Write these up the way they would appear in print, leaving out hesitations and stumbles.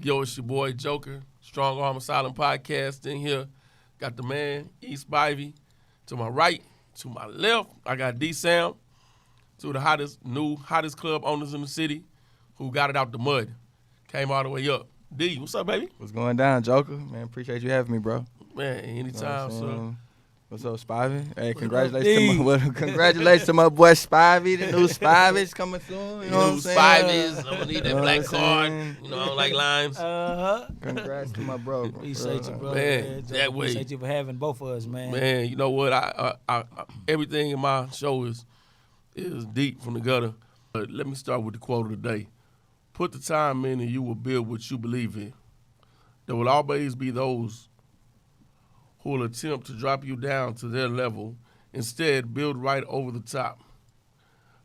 Yo, it's your boy Joker, Strong Arm Asylum Podcast in here. Got the man, E Spivey. To my right, to my left, I got D Sam, two of the hottest club owners in the city who got it out the mud. Came all the way up. D, what's up, baby? What's going down, Joker? Man, appreciate you having me, bro. Man, anytime, sir. What's up, Spivey? Hey, congratulations to my boy Spivey. The new Spivey's coming soon. You know what I'm saying? Spivey's. I'm going to need that black card. You know, I don't like lines. Congrats to my bro. Appreciate you, bro. Man, that way. Appreciate you for having both of us, man. Man, you know what? I everything in my show is deep from the gutter. But let me start with the quote of the day. Put the time in and you will build what you believe in. There will always be those who will attempt to drop you down to their level. Instead, build right over the top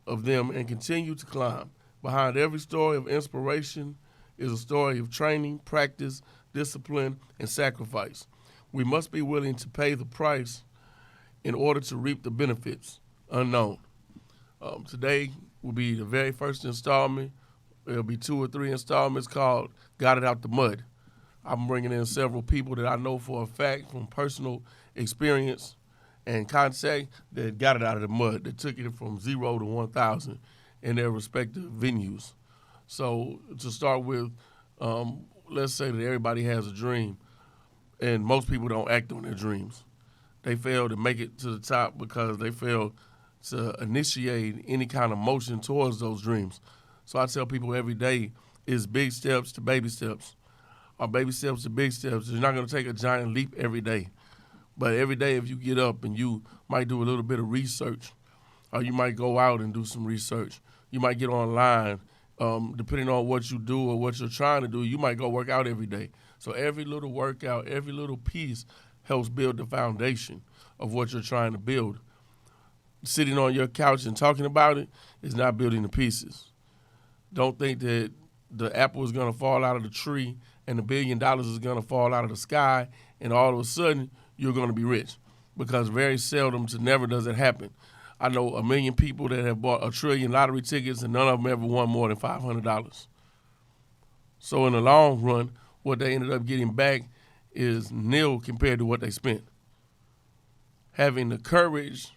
of them and continue to climb. Behind every story of inspiration is a story of training, practice, discipline, and sacrifice. We must be willing to pay the price in order to reap the benefits unknown. Today will be the very first installment. There'll be 2 or 3 installments called Got It Out the Mud. I'm bringing in several people that I know for a fact from personal experience and contact that got it out of the mud, that took it from 0 to 1,000 in their respective venues. So to start with, let's say that everybody has a dream, and most people don't act on their dreams. They fail to make it to the top because they fail to initiate any kind of motion towards those dreams. So I tell people every day is big steps to baby steps. Or baby steps to big steps. You're not going to take a giant leap every day. But every day if you get up and you might do a little bit of research, or you might go out and do some research. You might get online. Depending on what you do or what you're trying to do, you might go work out every day. So every little workout, every little piece helps build the foundation of what you're trying to build. Sitting on your couch and talking about it is not building the pieces. Don't think that the apple is going to fall out of the tree and $1 billion is going to fall out of the sky and all of a sudden you're going to be rich, because very seldom to never does it happen. I know 1 million people that have bought 1 trillion lottery tickets and none of them ever won more than $500. So in the long run, what they ended up getting back is nil compared to what they spent. Having the courage,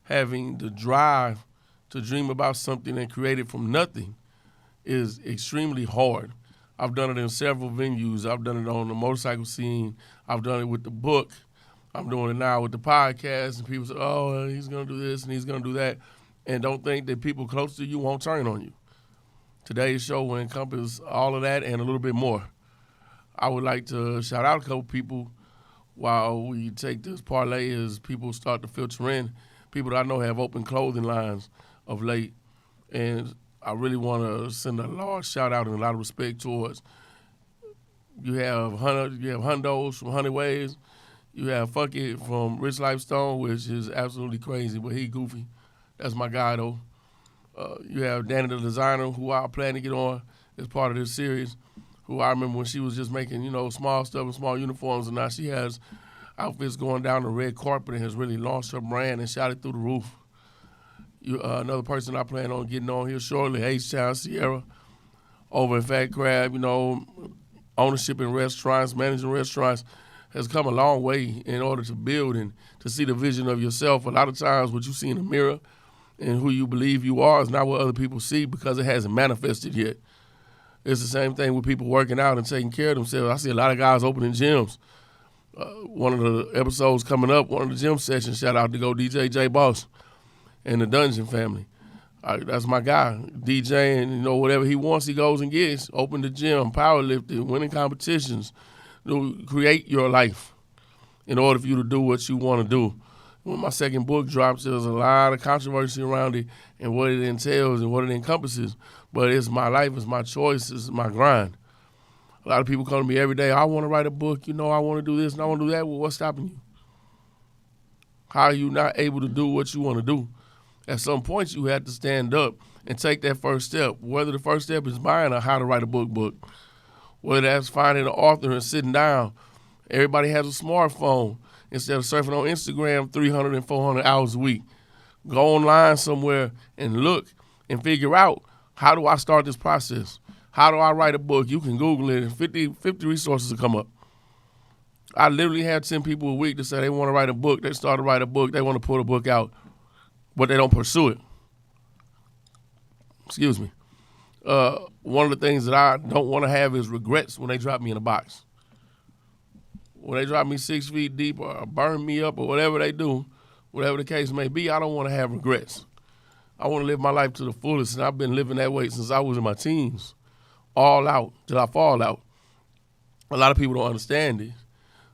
having the drive to dream about something and create it from nothing is extremely hard. I've done it in several venues. I've done it on the motorcycle scene. I've done it with the book. I'm doing it now with the podcast. And people say, oh, he's going to do this and he's going to do that. And don't think that people close to you won't turn on you. Today's show will encompass all of that and a little bit more. I would like to shout out a couple people while we take this parlay as people start to filter in. People that I know have open clothing lines of late. And I really want to send a large shout out and a lot of respect towards. You have Hundos from Honey Ways. You have Funky from Rich Lifestone, which is absolutely crazy, but he goofy. That's my guy though. You have Danny the Designer, who I plan to get on as part of this series, who I remember when she was just making, small stuff and small uniforms, and now she has outfits going down the red carpet and has really launched her brand and shot it through the roof. Another person I plan on getting on here shortly, H-Town Sierra, over in Fat Crab, ownership in restaurants, managing restaurants has come a long way in order to build and to see the vision of yourself. A lot of times what you see in the mirror and who you believe you are is not what other people see because it hasn't manifested yet. It's the same thing with people working out and taking care of themselves. I see a lot of guys opening gyms. One of the episodes coming up, one of the gym sessions, shout out to Go DJ J Boss and the Dungeon family. That's my guy, DJing, whatever he wants, he goes and gets. Open the gym, powerlifting, winning competitions. Create your life in order for you to do what you want to do. When my second book drops, there's a lot of controversy around it and what it entails and what it encompasses. But it's my life, it's my choice, it's my grind. A lot of people come to me every day, I want to write a book, I want to do this and I want to do that. Well, what's stopping you? How are you not able to do what you want to do? At some point, you have to stand up and take that first step, whether the first step is buying a how to write a book, whether that's finding an author and sitting down. Everybody has a smartphone. Instead of surfing on Instagram 300 and 400 hours a week, go online somewhere and look and figure out, how do I start this process? How do I write a book? You can Google it, and 50 resources will come up. I literally had 10 people a week to say they want to write a book. They start to write a book. They want to put a book out, but they don't pursue it. Excuse me. One of the things that I don't want to have is regrets when they drop me in a box. When they drop me 6 feet deep or burn me up or whatever they do, whatever the case may be, I don't want to have regrets. I want to live my life to the fullest, and I've been living that way since I was in my teens. All out till I fall out. A lot of people don't understand it.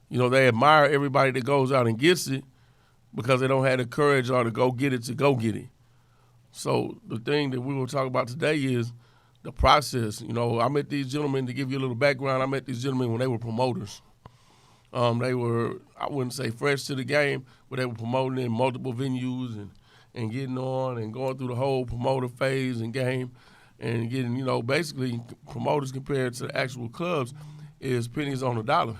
You know, they admire everybody that goes out and gets it because they don't have the courage or to go get it. So the thing that we will talk about today is the process. You know, I met these gentlemen, to give you a little background, I met these gentlemen when they were promoters. They were, I wouldn't say fresh to the game, but they were promoting in multiple venues and getting on and going through the whole promoter phase and game. And getting, you know, basically promoters compared to the actual clubs is pennies on the dollar.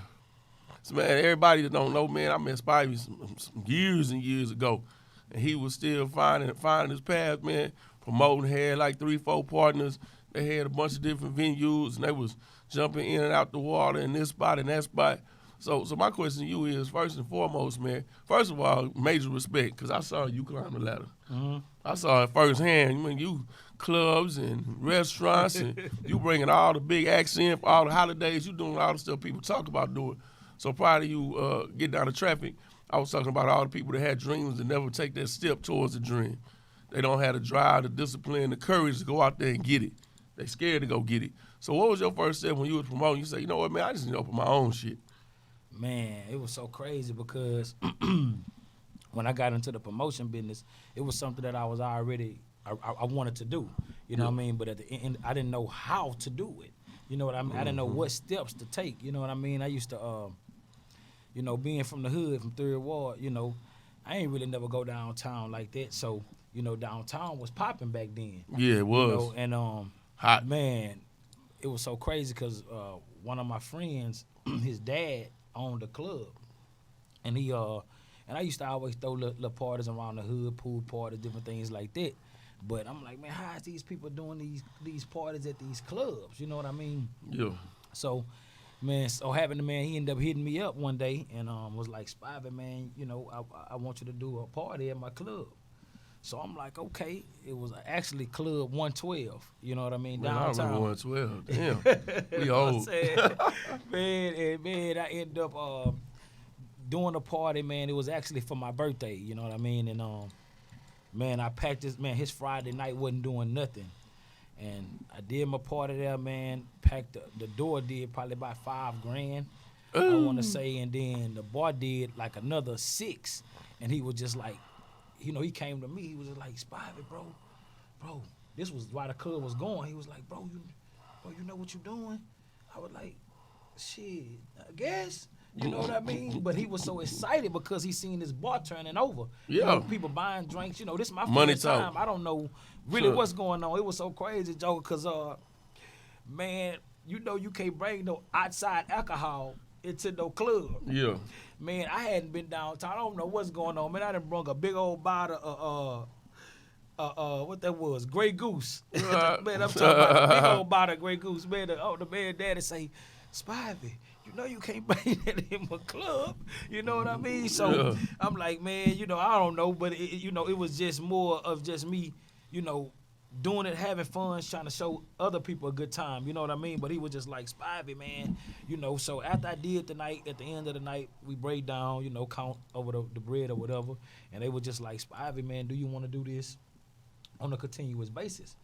So, man, everybody that don't know, man, I met Spivey some years and years ago. And he was still finding his path, man, promoting, had like 3-4 partners. They had a bunch of different venues, and they was jumping in and out the water in this spot and that spot. So my question to you is, first and foremost, man, first of all, major respect, because I saw you climb the ladder. Mm-hmm. I saw it firsthand. When you clubs and restaurants, and you bringing all the big acts in for all the holidays. You doing all the stuff people talk about doing. So prior to you getting out of traffic, I was talking about all the people that had dreams and never take that step towards the dream. They don't have the drive, the discipline, the courage to go out there and get it. They scared to go get it. So what was your first step when you was promoting? You say, you know what, man, I just need to open my own shit. Man, it was so crazy because when I got into the promotion business, it was something that I was already I wanted to do, you know what I mean? But at the end, I didn't know how to do it. You know what I mean? I didn't know what steps to take, you know what I mean? I used to, you know, being from the hood, from 3rd Ward, you know, I ain't really never go downtown like that. So, you know, downtown was popping back then. Yeah, it was. You know, and, hot. Man, it was so crazy because one of my friends, his dad owned a club. And he, and I used to always throw little parties around the hood, pool parties, different things like that. But I'm like, man, how is these people doing these parties at these clubs? You know what I mean? Yeah. So, man, he ended up hitting me up one day and was like, Spivey, man, you know, I want you to do a party at my club. So I'm like, okay. It was actually Club 112. You know what I mean? Man, downtown. I remember 112. Damn. We old. Man, I ended up doing a party, man. It was actually for my birthday. You know what I mean? And man, I packed this, man, his Friday night wasn't doing nothing. And I did my party there, man, packed the door did probably about $5,000, I want to say, and then the bar did like another $6,000. And he was just like, you know, he came to me, he was just like, Spivey, bro, this was why the club was going. He was like, bro, you know what you doing? I was like, shit, I guess. You know what I mean? But he was so excited because he seen his bar turning over. Yeah. You know, people buying drinks. You know, this is my Money first time. talk. I don't know really what's going on. It was so crazy, Joe, because, man, you know you can't bring no outside alcohol into no club. Yeah. Man, I hadn't been downtown. I don't know what's going on. Man, I done brung a big old bottle of, what that was, Grey Goose. Man, I'm talking about a big old bottle of Grey Goose. Man, the man daddy say, Spivey, you know you can't bring that in my club. You know what I mean? So I'm like, man, you know, I don't know, but you know, it was just more of just me, you know, doing it, having fun, trying to show other people a good time. You know what I mean? But he was just like, Spivey, man, you know. So after I did the night, at the end of the night, we break down, you know, count over the bread or whatever, and they were just like, Spivey, man, do you want to do this on a continuous basis?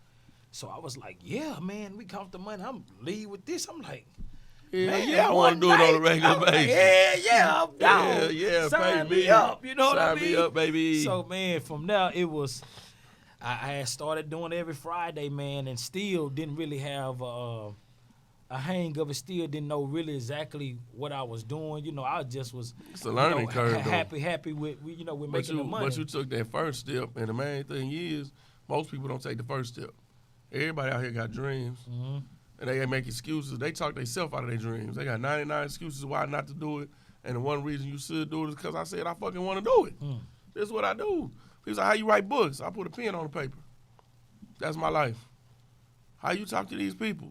So I was like, yeah, man, we count the money. I'm lead with this. I'm like, I want to do it on a regular basis. Yeah, I'm down. Yeah, Sign pay me up. You know what I mean? Sign me up, baby. So, man, from there, it was, I had started doing every Friday, man, and still didn't really have a hang of it. Still didn't know really exactly what I was doing. You know, I just was it's a learning curve, happy with, you know, with making the money. But you took that first step, and the main thing is, most people don't take the first step. Everybody out here got dreams. Mm-hmm. And they make excuses. They talk themselves out of their dreams. They got 99 excuses why not to do it. And the one reason you should do it is because I said I fucking want to do it. This is what I do. People say, how you write books? I put a pen on the paper. That's my life. How you talk to these people?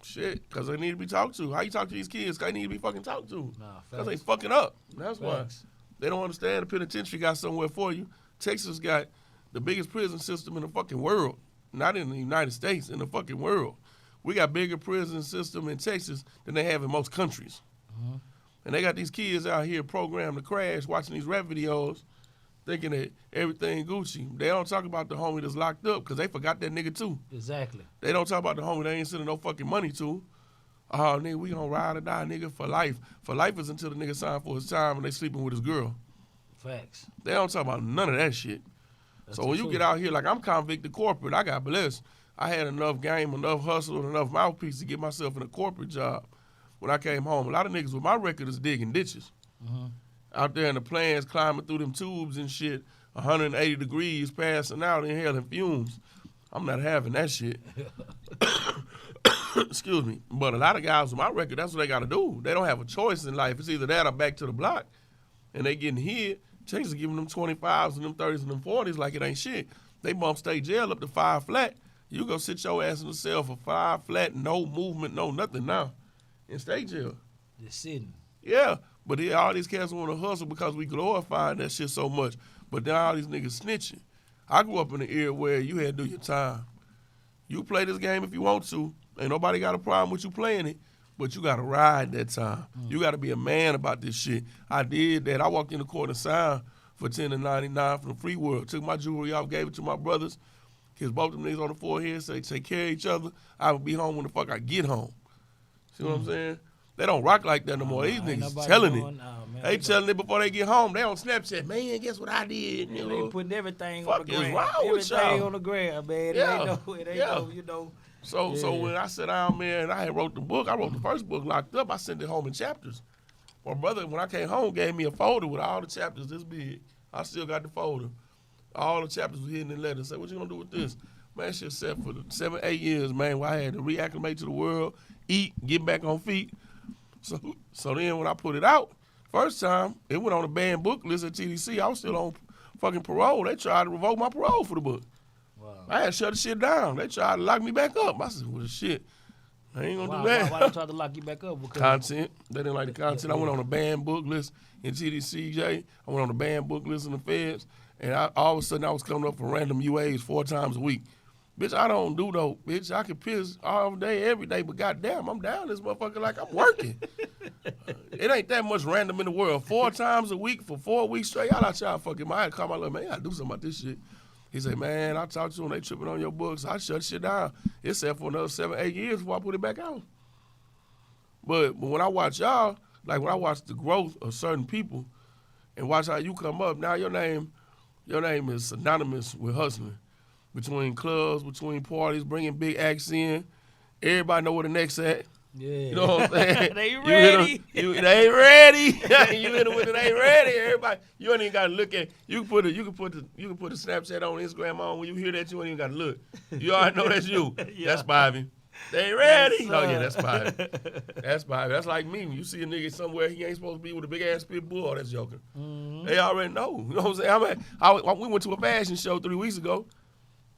Shit, because they need to be talked to. How you talk to these kids? They need to be fucking talked to. Nah, because they fucking up. That's why. Facts. They don't understand the penitentiary got somewhere for you. Texas got the biggest prison system in the fucking world. Not in the United States, in the fucking world. We got bigger prison system in Texas than they have in most countries. Mm-hmm. And they got these kids out here programmed to crash, watching these rap videos, thinking that everything Gucci. They don't talk about the homie that's locked up because they forgot that nigga too. Exactly. They don't talk about the homie they ain't sending no fucking money to. Oh, nigga, we gonna ride or die, nigga, for life. For life is until the nigga sign for his time and they sleeping with his girl. Facts. They don't talk about none of that shit. That's So when you get out here, like I'm convicted corporate, I got blessed. I had enough game, enough hustle, and enough mouthpiece to get myself in a corporate job when I came home. A lot of niggas with my record is digging ditches. Mm-hmm. Out there in the plants, climbing through them tubes and shit, 180 degrees, passing out, inhaling fumes. I'm not having that shit. Excuse me. But a lot of guys with my record, that's what they got to do. They don't have a choice in life. It's either that or back to the block. And they getting hit. Texas is giving them 25s and them 30s and them 40s like it ain't shit. They bump state jail up to 5 flat. You go sit your ass in the cell for 5 flat, no movement, no nothing now. In state jail. Just sitting. Yeah. But all these cats want to hustle because we glorify that shit so much. But then all these niggas snitching. I grew up in the era where you had to do your time. You play this game if you want to. Ain't nobody got a problem with you playing it. But you got to ride that time. You got to be a man about this shit. I did that. I walked in the court and signed for 10 to 99 from the free world. Took my jewelry off, gave it to my brothers. Kissed both them niggas on the forehead, say take care of each other. I will be home when the fuck I get home. See what I'm saying? They don't rock like that no more. These niggas telling it. They telling it before they get home. They on Snapchat, man, guess what I did? You know? They putting everything Fuck on the is ground. wrong with Everything y'all? on the ground, man. Yeah. It ain't Yeah. no, you know. So when I sat down, man, I had wrote the book. I wrote the first book locked up. I sent it home in chapters. My brother, when I came home, gave me a folder with all the chapters this big. I still got the folder. All the chapters were hidden in letters. Say, what you gonna do with this? Man, shit sat for 7, 8 years, man, where I had to reacclimate to the world, eat, get back on feet. So then when I put it out, first time, it went on the banned book list at TDC. I was still on fucking parole. They tried to revoke my parole for the book. Wow. I had to shut the shit down. They tried to lock me back up. I said, well, shit, I ain't gonna do that. Why they tried to lock you back up? Because Content. They didn't like the content. I went on the banned book list in TDCJ. I went on the banned book list in the feds. And all of a sudden, I was coming up for random UAs 4 times a week. Bitch, I don't do dope. Bitch, I can piss all day, every day, but goddamn, I'm down this motherfucker like I'm working. It ain't that much random in the world. 4 times a week for 4 weeks straight. Y'all out y'all fucking mind. I had to call my little man, I gotta do something about this shit. He said, man, I talked to them, they tripping on your books. I shut shit down. It sat for another 7, 8 years before I put it back out. But when I watch y'all, like when I watch the growth of certain people and watch how you come up, now your name is synonymous with hustling. Between clubs, between parties, bringing big acts in. Everybody know where the next at. yeah. You know what I'm saying? They You ready. they ain't ready. You hit them with it, ain't ready. Everybody, you ain't even gotta look at. You can put the Snapchat on, Instagram on. When you hear that, you ain't even gotta look. You already know that's you. Yeah. That's Spivey. They ain't ready. Yes, Oh yeah, sir. that's Spivey. That's Spivey. That's like me. When you see a nigga somewhere he ain't supposed to be with a big ass pit bull, oh, that's joking. Mm-hmm. They already know. You know what I'm saying? We went to a fashion show 3 weeks ago.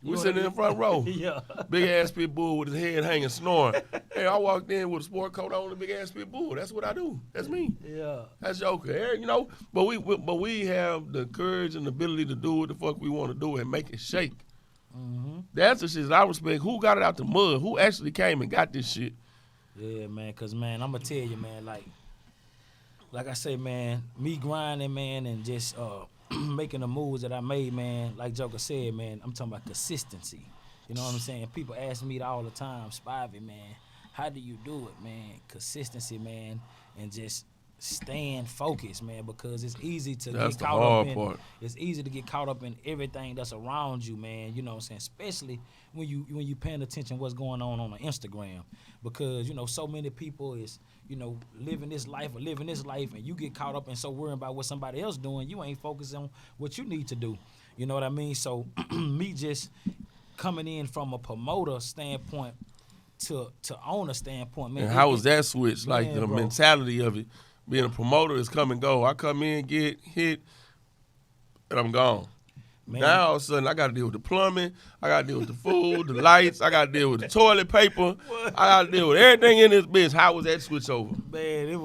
We sitting in the front row. Yeah. Big ass pit bull with his head hanging, snoring. Hey, I walked in with a sport coat on, a big ass pit bull. That's what I do. That's me. Yeah. That's Joker. You know, but we have the courage and the ability to do what the fuck we want to do and make it shake. Mm-hmm. That's the shit I respect. Who got it out the mud? Who actually came and got this shit? Yeah, man, because, man, I'm going to tell you, man, like I say, man, me grinding, man, and just making the moves that I made, man, like Joker said, man, I'm talking about consistency. You know what I'm saying? People ask me all the time, Spivey, man, how do you do it, man? Consistency, man, and just staying focused, man, because it's easy to That's get the caught hard up in part. it's easy to get caught up in everything that's around you, man. You know what I'm saying? Especially when you paying attention what's going on the Instagram. Because, you know, so many people is, you know, living this life, and you get caught up in so worrying about what somebody else doing, you ain't focused on what you need to do. You know what I mean? So me just coming in from a promoter standpoint to owner standpoint, man. And how was that switch? Like Man, the bro. mentality of it. Being a promoter is come and go. I come in, get hit, and I'm gone. Man. Now all of a sudden I got to deal with the plumbing, I got to deal with the food, the lights, I got to deal with the toilet paper, I got to deal with everything in this bitch. How was that switch over? Man, it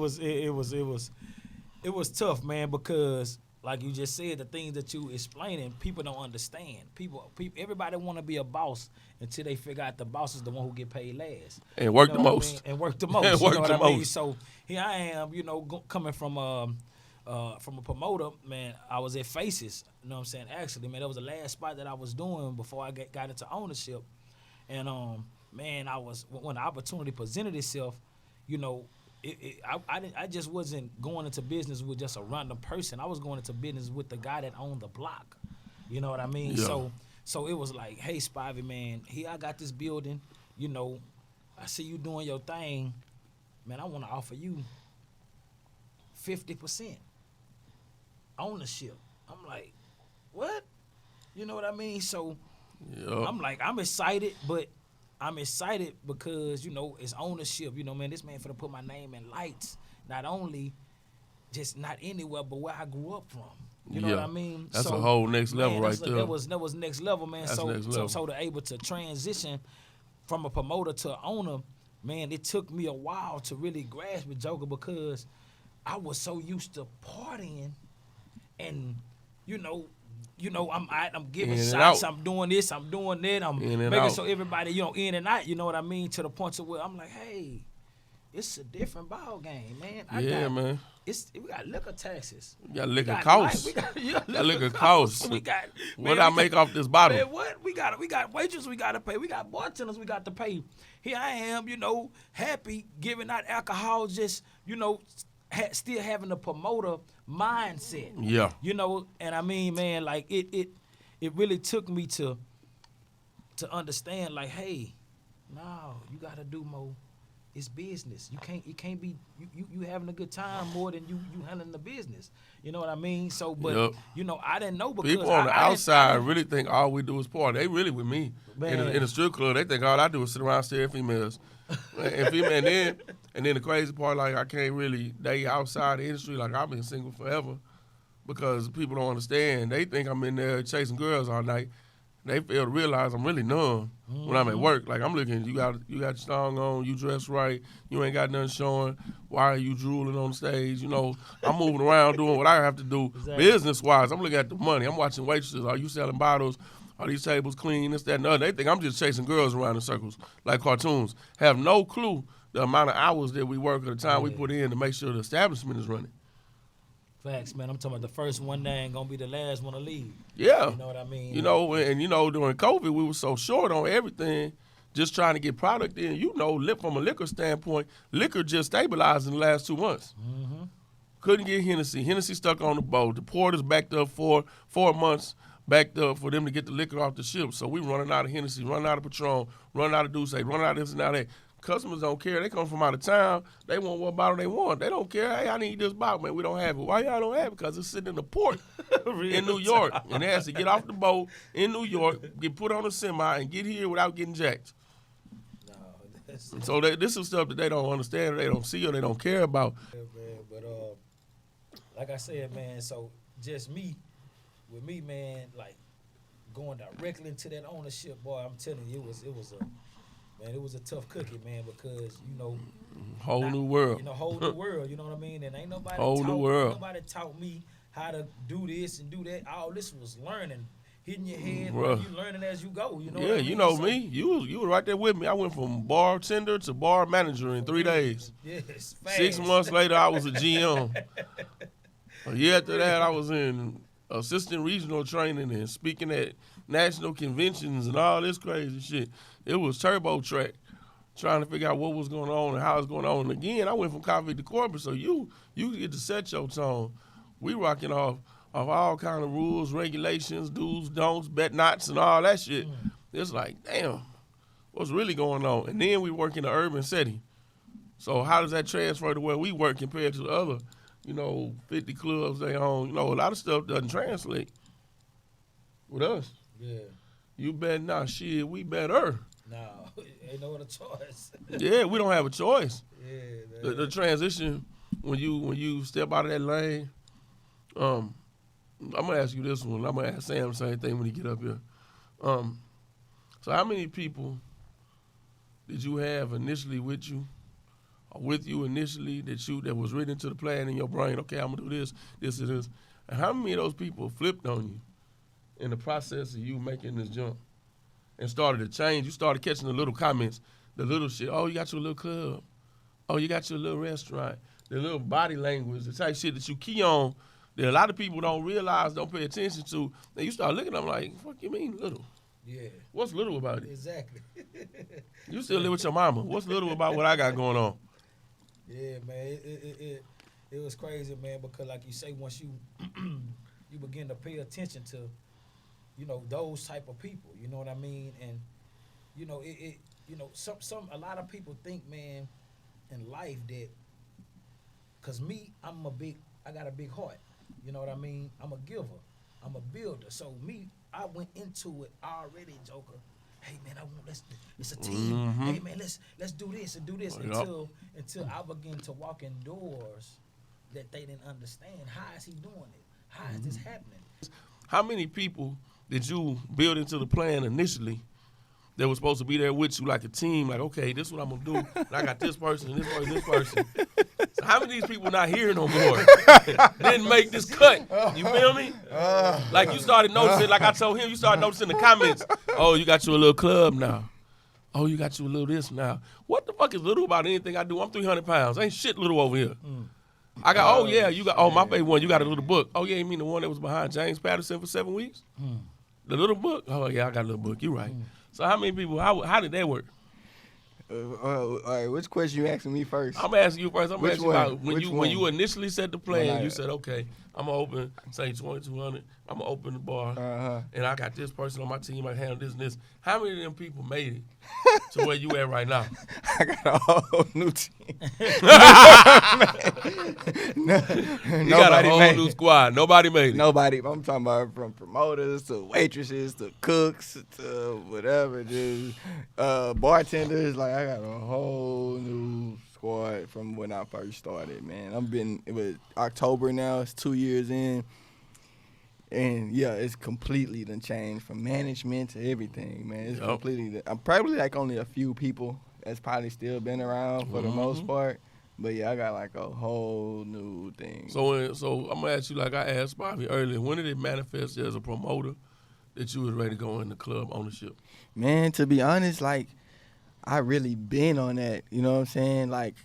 was tough, man, because like you just said, the things that you explaining, people don't understand. People, everybody want to be a boss until they figure out the boss is the one who get paid last And work you know the what I most. mean? And work the most. And You work know what the I mean? most. So here I am, coming from a promoter, man. I was at Faces, you know what I'm saying? Actually, man, that was the last spot that I was doing before I got into ownership. And man, when the opportunity presented itself, I just wasn't going into business with just a random person. I was going into business with the guy that owned the block. You know what I mean? Yeah. So it was like, hey, Spivey, man, here I got this building. I see you doing your thing. Man, I want to offer you 50% ownership. I'm like, what? You know what I mean? So Yeah. I'm like, I'm excited, but I'm excited because, it's ownership. Man, this man finna put my name in lights. Not only just not anywhere, but where I grew up from. You know what I mean? That's a whole next level right there. That was next level, man. That's next level. So to able to transition from a promoter to owner, man, it took me a while to really grasp it, Joker, because I was so used to partying and, I'm giving shots, I'm doing this, I'm doing that, I'm making so everybody, in and out, you know what I mean, to the point to where I'm like, hey, it's a different ball game, man. Man. We got liquor taxes. We got liquor costs. We got liquor costs. What I make off this bottle? Man, what? We got waitresses we got to pay. We got bartenders we got to pay. Here I am, happy, giving out alcohol, just, still having the promoter mindset. Yeah. And I mean, man, like it really took me to understand, like, hey, no, you got to do more. It's business. It can't be you having a good time more than you handling the business. You know what I mean? So, but I didn't know because people on the outside really think all we do is party. They really with me in the strip club. They think all I do is sit around staring at females, and then the crazy part, like I can't really date outside the industry. Like I've been single forever because people don't understand. They think I'm in there chasing girls all night. They fail to realize I'm really numb when I'm at work. Like I'm looking, you got your song on, you dress right, you ain't got nothing showing. Why are you drooling on stage? I'm moving around doing what I have to do business-wise. I'm looking at the money. I'm watching waitresses. Are you selling bottles? Are these tables clean? This, that, and the other. They think I'm just chasing girls around in circles like cartoons. Have no clue the amount of hours that we work or the time we put in to make sure the establishment is running. Facts, man. I'm talking about the first one that ain't gonna be the last one to leave. Yeah. You know what I mean? And during COVID, we were so short on everything, just trying to get product in. From a liquor standpoint, liquor just stabilized in the last 2 months. Mm-hmm. Couldn't get Hennessy. Hennessy stuck on the boat. The porters backed up 4 months, backed up for them to get the liquor off the ship. So we running out of Hennessy, running out of Patron, running out of Douce, running out of this and that. Customers don't care. They come from out of town. They want what bottle they want. They don't care. Hey, I need this bottle, man. We don't have it. Why y'all don't have it? Because it's sitting in the port in New York. And it has to get off the boat in New York, get put on a semi, and get here without getting jacked. So this is stuff that they don't understand, or they don't see, or they don't care about. Yeah, man. But like I said, man, so just with me, man, like going directly into that ownership, boy, I'm telling you, it was a tough cookie, man, because, Whole new world. Whole new world, you know what I mean? And ain't nobody taught me how to do this and do that. All this was learning, hitting your head, you learning as you go, you know what I mean? You know me. You were right there with me. I went from bartender to bar manager in 3 days. Yes, fast. 6 months later, I was a GM. A year after that, I was in assistant regional training and speaking at national conventions and all this crazy shit. It was turbo track, trying to figure out what was going on and how it's going on. And again, I went from coffee to corporate, so you get to set your tone. We rocking off all kind of rules, regulations, do's, don'ts, bet nots, and all that shit. It's like, damn, what's really going on? And then we work in an urban setting. So how does that transfer to where we work compared to the other, 50 clubs they own? A lot of stuff doesn't translate with us. Yeah. You bet not. Shit, we better. No, ain't no other choice. Yeah, we don't have a choice. Yeah, the transition when you step out of that lane, I'm gonna ask you this one. I'm gonna ask Sam the same thing when he get up here. So how many people did you have initially with you, or with you initially that was written into the plan in your brain? Okay, I'm gonna do this, this, and this. And how many of those people flipped on you in the process of you making this jump and started to change? You started catching the little comments, the little shit. Oh, you got your little club. Oh, you got your little restaurant. The little body language, the type shit that you key on that a lot of people don't realize, don't pay attention to. And you start looking at them like, fuck you mean little? Yeah. What's little about it? Exactly. You still live with your mama. What's little about what I got going on? Yeah, man. It was crazy, man, because like you say, once you you begin to pay attention to, you know, those type of people, you know what I mean? And, you know, a lot of people think, man, in life that, cause me, I got a big heart. You know what I mean? I'm a giver. I'm a builder. So me, I went into it already, Joker. Hey man, it's a team. Mm-hmm. Hey man, let's do this and do this until I begin to walk in doors that they didn't understand. How is he doing it? How is this happening? How many people did you build into the plan initially that was supposed to be there with you like a team? Like, okay, this is what I'm gonna do. And I got this person, and this person, this person. So how many of these people not here no more? Didn't make this cut. You feel me? Like you started noticing, like I told him, you started noticing the comments. Oh, you got you a little club now. Oh, you got you a little this now. What the fuck is little about anything I do? I'm 300 pounds. Ain't shit little over here. I got, oh yeah, you got, oh my favorite one, you got a little book. Oh yeah, you mean the one that was behind James Patterson for 7 weeks? The little book? Oh yeah, I got a little book. You right. So how many people, how did that work? All right, which question you asking me first? I'm asking you first. I'm asking you about when you initially set the plan, you said, okay, I'm going to open, say, 2,200. I'm going to open the bar, and I got this person on my team. I handle this and this. How many of them people made it to where you at right now? I got a whole new team. You got a whole new squad. Nobody made it. Nobody. I'm talking about from promoters to waitresses to cooks to whatever, just bartenders. Like I got a whole new squad from when I first started, man. It was October now. It's 2 years in. And, yeah, it's completely done changed from management to everything, man. It's completely – I'm probably like only a few people that's probably still been around for the most part. But, yeah, I got like a whole new thing. So I'm going to ask you like I asked Bobby earlier, when did it manifest as a promoter that you was ready to go into club ownership? Man, to be honest, like I really been on that, you know what I'm saying? Like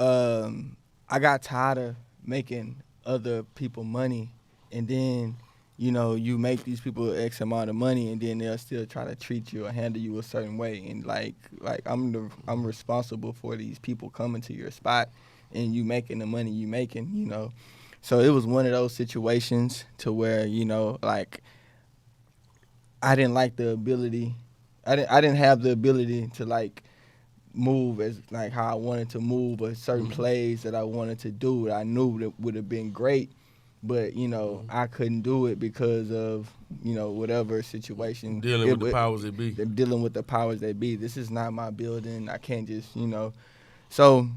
I got tired of making other people money and then – you know, you make these people X amount of money, and then they'll still try to treat you or handle you a certain way. And like I'm responsible for these people coming to your spot, and you making the money you making. You know, so it was one of those situations to where like I didn't like the ability. I didn't have the ability to like move as like how I wanted to move, or certain plays that I wanted to do that I knew that would have been great. But, I couldn't do it because of, whatever situation. Dealing with the powers that be. Dealing with the powers that be. This is not my building. I can't just, So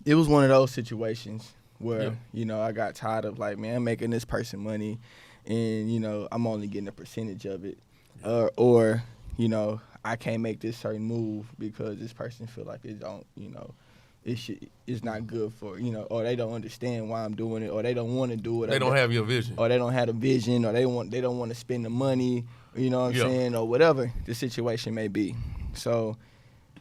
it was one of those situations where, I got tired of like, man, I'm making this person money and, I'm only getting a percentage of it. Or, I can't make this certain move because this person feel like it don't, it's not good for, or they don't understand why I'm doing it, or they don't want to do it. They don't have your vision. Or they don't have a vision, or they don't want to spend the money, you know what I'm saying, or whatever the situation may be. So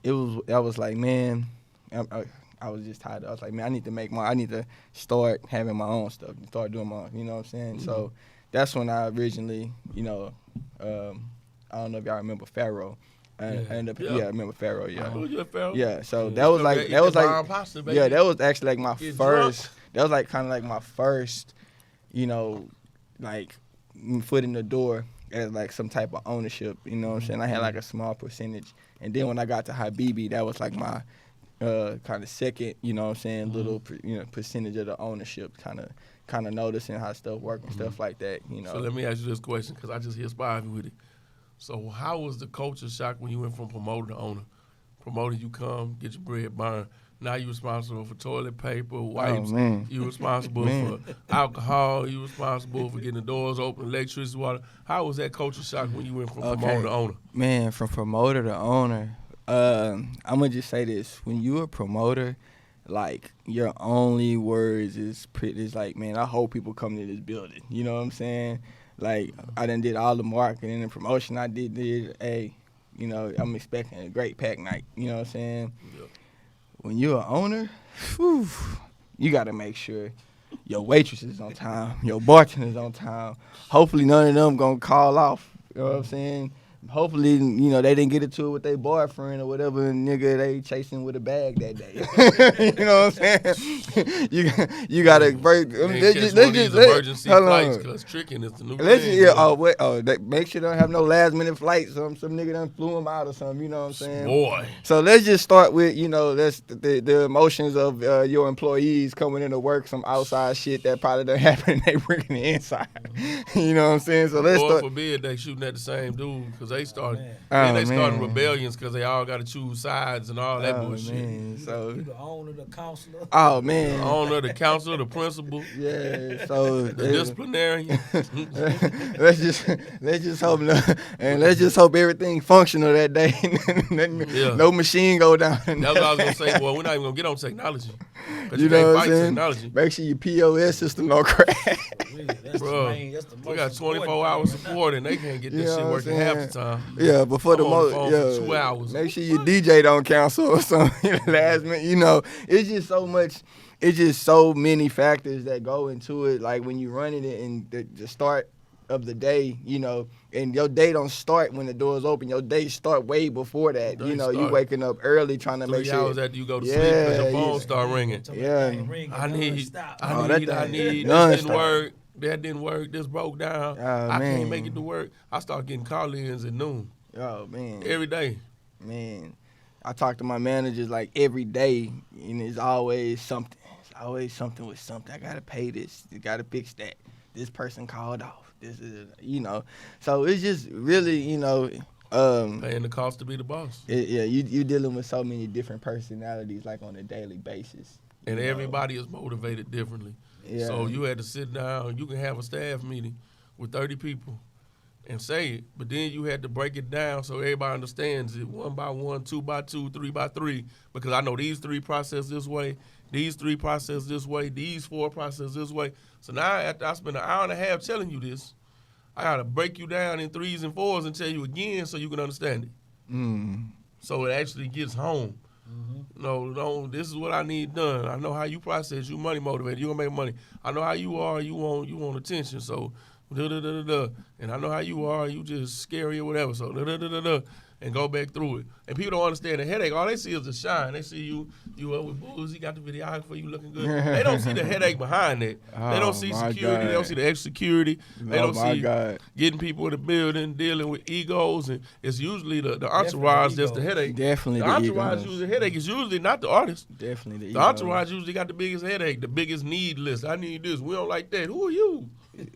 I was like, man, I was just tired. I was like, man, I need to start having my own stuff, start doing my own, you know what I'm saying? So that's when I originally, I don't know if y'all remember Pharaoh. I remember Pharaoh. Yeah. Oh, you Pharaoh? Yeah. So that was actually like my first. That was like kind of like my first, like foot in the door as like some type of ownership. You know what I'm saying? I had like a small percentage, and then when I got to Habibi, that was like my kind of second. You know what I'm saying? Little percentage of the ownership. Kind of noticing how stuff work and stuff like that. So let me ask you this question because I just hear Spivey with it. So how was the culture shock when you went from promoter to owner? Promoter, you come, get your bread burned. Now you responsible for toilet paper, wipes. man. You responsible Man. for alcohol. You responsible for getting the doors open, electricity, water. How was that culture shock when you went from promoter to owner? Man, from promoter to owner, I'm gonna just say this: when you a promoter, like your only words is like, man, I hope people come to this building. You know what I'm saying? Like I done did all the marketing and promotion. I did you know, I'm expecting a great pack night. You know what I'm saying? Yep. When you're an owner, whew, you gotta make sure your waitress is on time, your bartender's on time. Hopefully none of them gonna call off. You know what I'm saying? Hopefully, you know, they didn't get into it with their boyfriend or whatever nigga they chasing with a bag that day. You know what I'm saying? you gotta break. Let's just emergency flights because tricking is the new thing. Make sure they don't have no last minute flights. Some nigga done flew them out or something. You know what I'm saying? Boy. So let's just start with, you know, that's the emotions of your employees coming into work, some outside shit that probably done happen and they bringing it inside. You know what I'm saying? So let's Lord start. forbid they shooting at the same dude because they started. Man. Then they started rebellions because they all got to choose sides and all that bullshit. Man, so You the owner, the counselor. oh man, The owner, the counselor, the principal, yeah. So the disciplinarian. let's just hope and let's just hope everything functional that day. Yeah. No machine go down. That's what I was gonna say. Well, we're not even gonna get on technology. You know what I'm fight saying? technology. Make sure your POS system don't crash. Really, that's Bro, the main, that's the most We got 24 important hours thing. support and they can't get You this know shit what working I'm half saying? the time. Yeah, before the I'm on the phone for 2 hours. Make sure your DJ don't cancel or something. Last minute, you know, it's just so much. It's just so many factors that go into it. Like when you running it in the start of the day, you know, and your day don't start when the doors open. Your day start way before that. Day You know, you start waking up early trying to 3 make sure. hours after you go to sleep because your phone start ringing. Yeah. I need, Oh, that I thing need, this nonstop. didn't work, that didn't work, this broke down, I man. can't make it to work. I start getting call-ins at noon Oh man, every day. man. I talk to my managers like every day, and it's always something. It's always something with something. I gotta pay this. You gotta fix that. This person called off. This is, you know. So it's just really, you know. Paying the cost to be the boss. You dealing with so many different personalities like on a daily basis. And you know. everybody is motivated differently. Yeah. So you had to sit down. You can have a staff meeting with 30 people and say it, but then you had to break it down so everybody understands it 1 by 1, 2 by 2, 3 by 3, because I know these 3 process this way, these 3 process this way, these 4 process this way. So now after I spend an hour and a half telling you this, I got to break you down in 3s and 4s and tell you again so you can understand it. So it actually gets home. No, this is what I need done. I know how you process. You money motivated. You gonna make money. I know how you are. You want attention. So and I know how you are. You just scary or whatever. So and go back through it. And people don't understand the headache. All they see is the shine. They see you up with booze. You got the videographer. You looking good. They don't see the headache behind it. They don't see security. God. They don't see the extra security. They Oh, don't my see God. getting people in the building, dealing with egos, and it's usually the entourage that's the egos. headache. Definitely The the entourage egos. usually the headache is usually not the artist. Definitely The entourage usually got the biggest headache, the biggest need list. I need this. We don't like that. Who are you?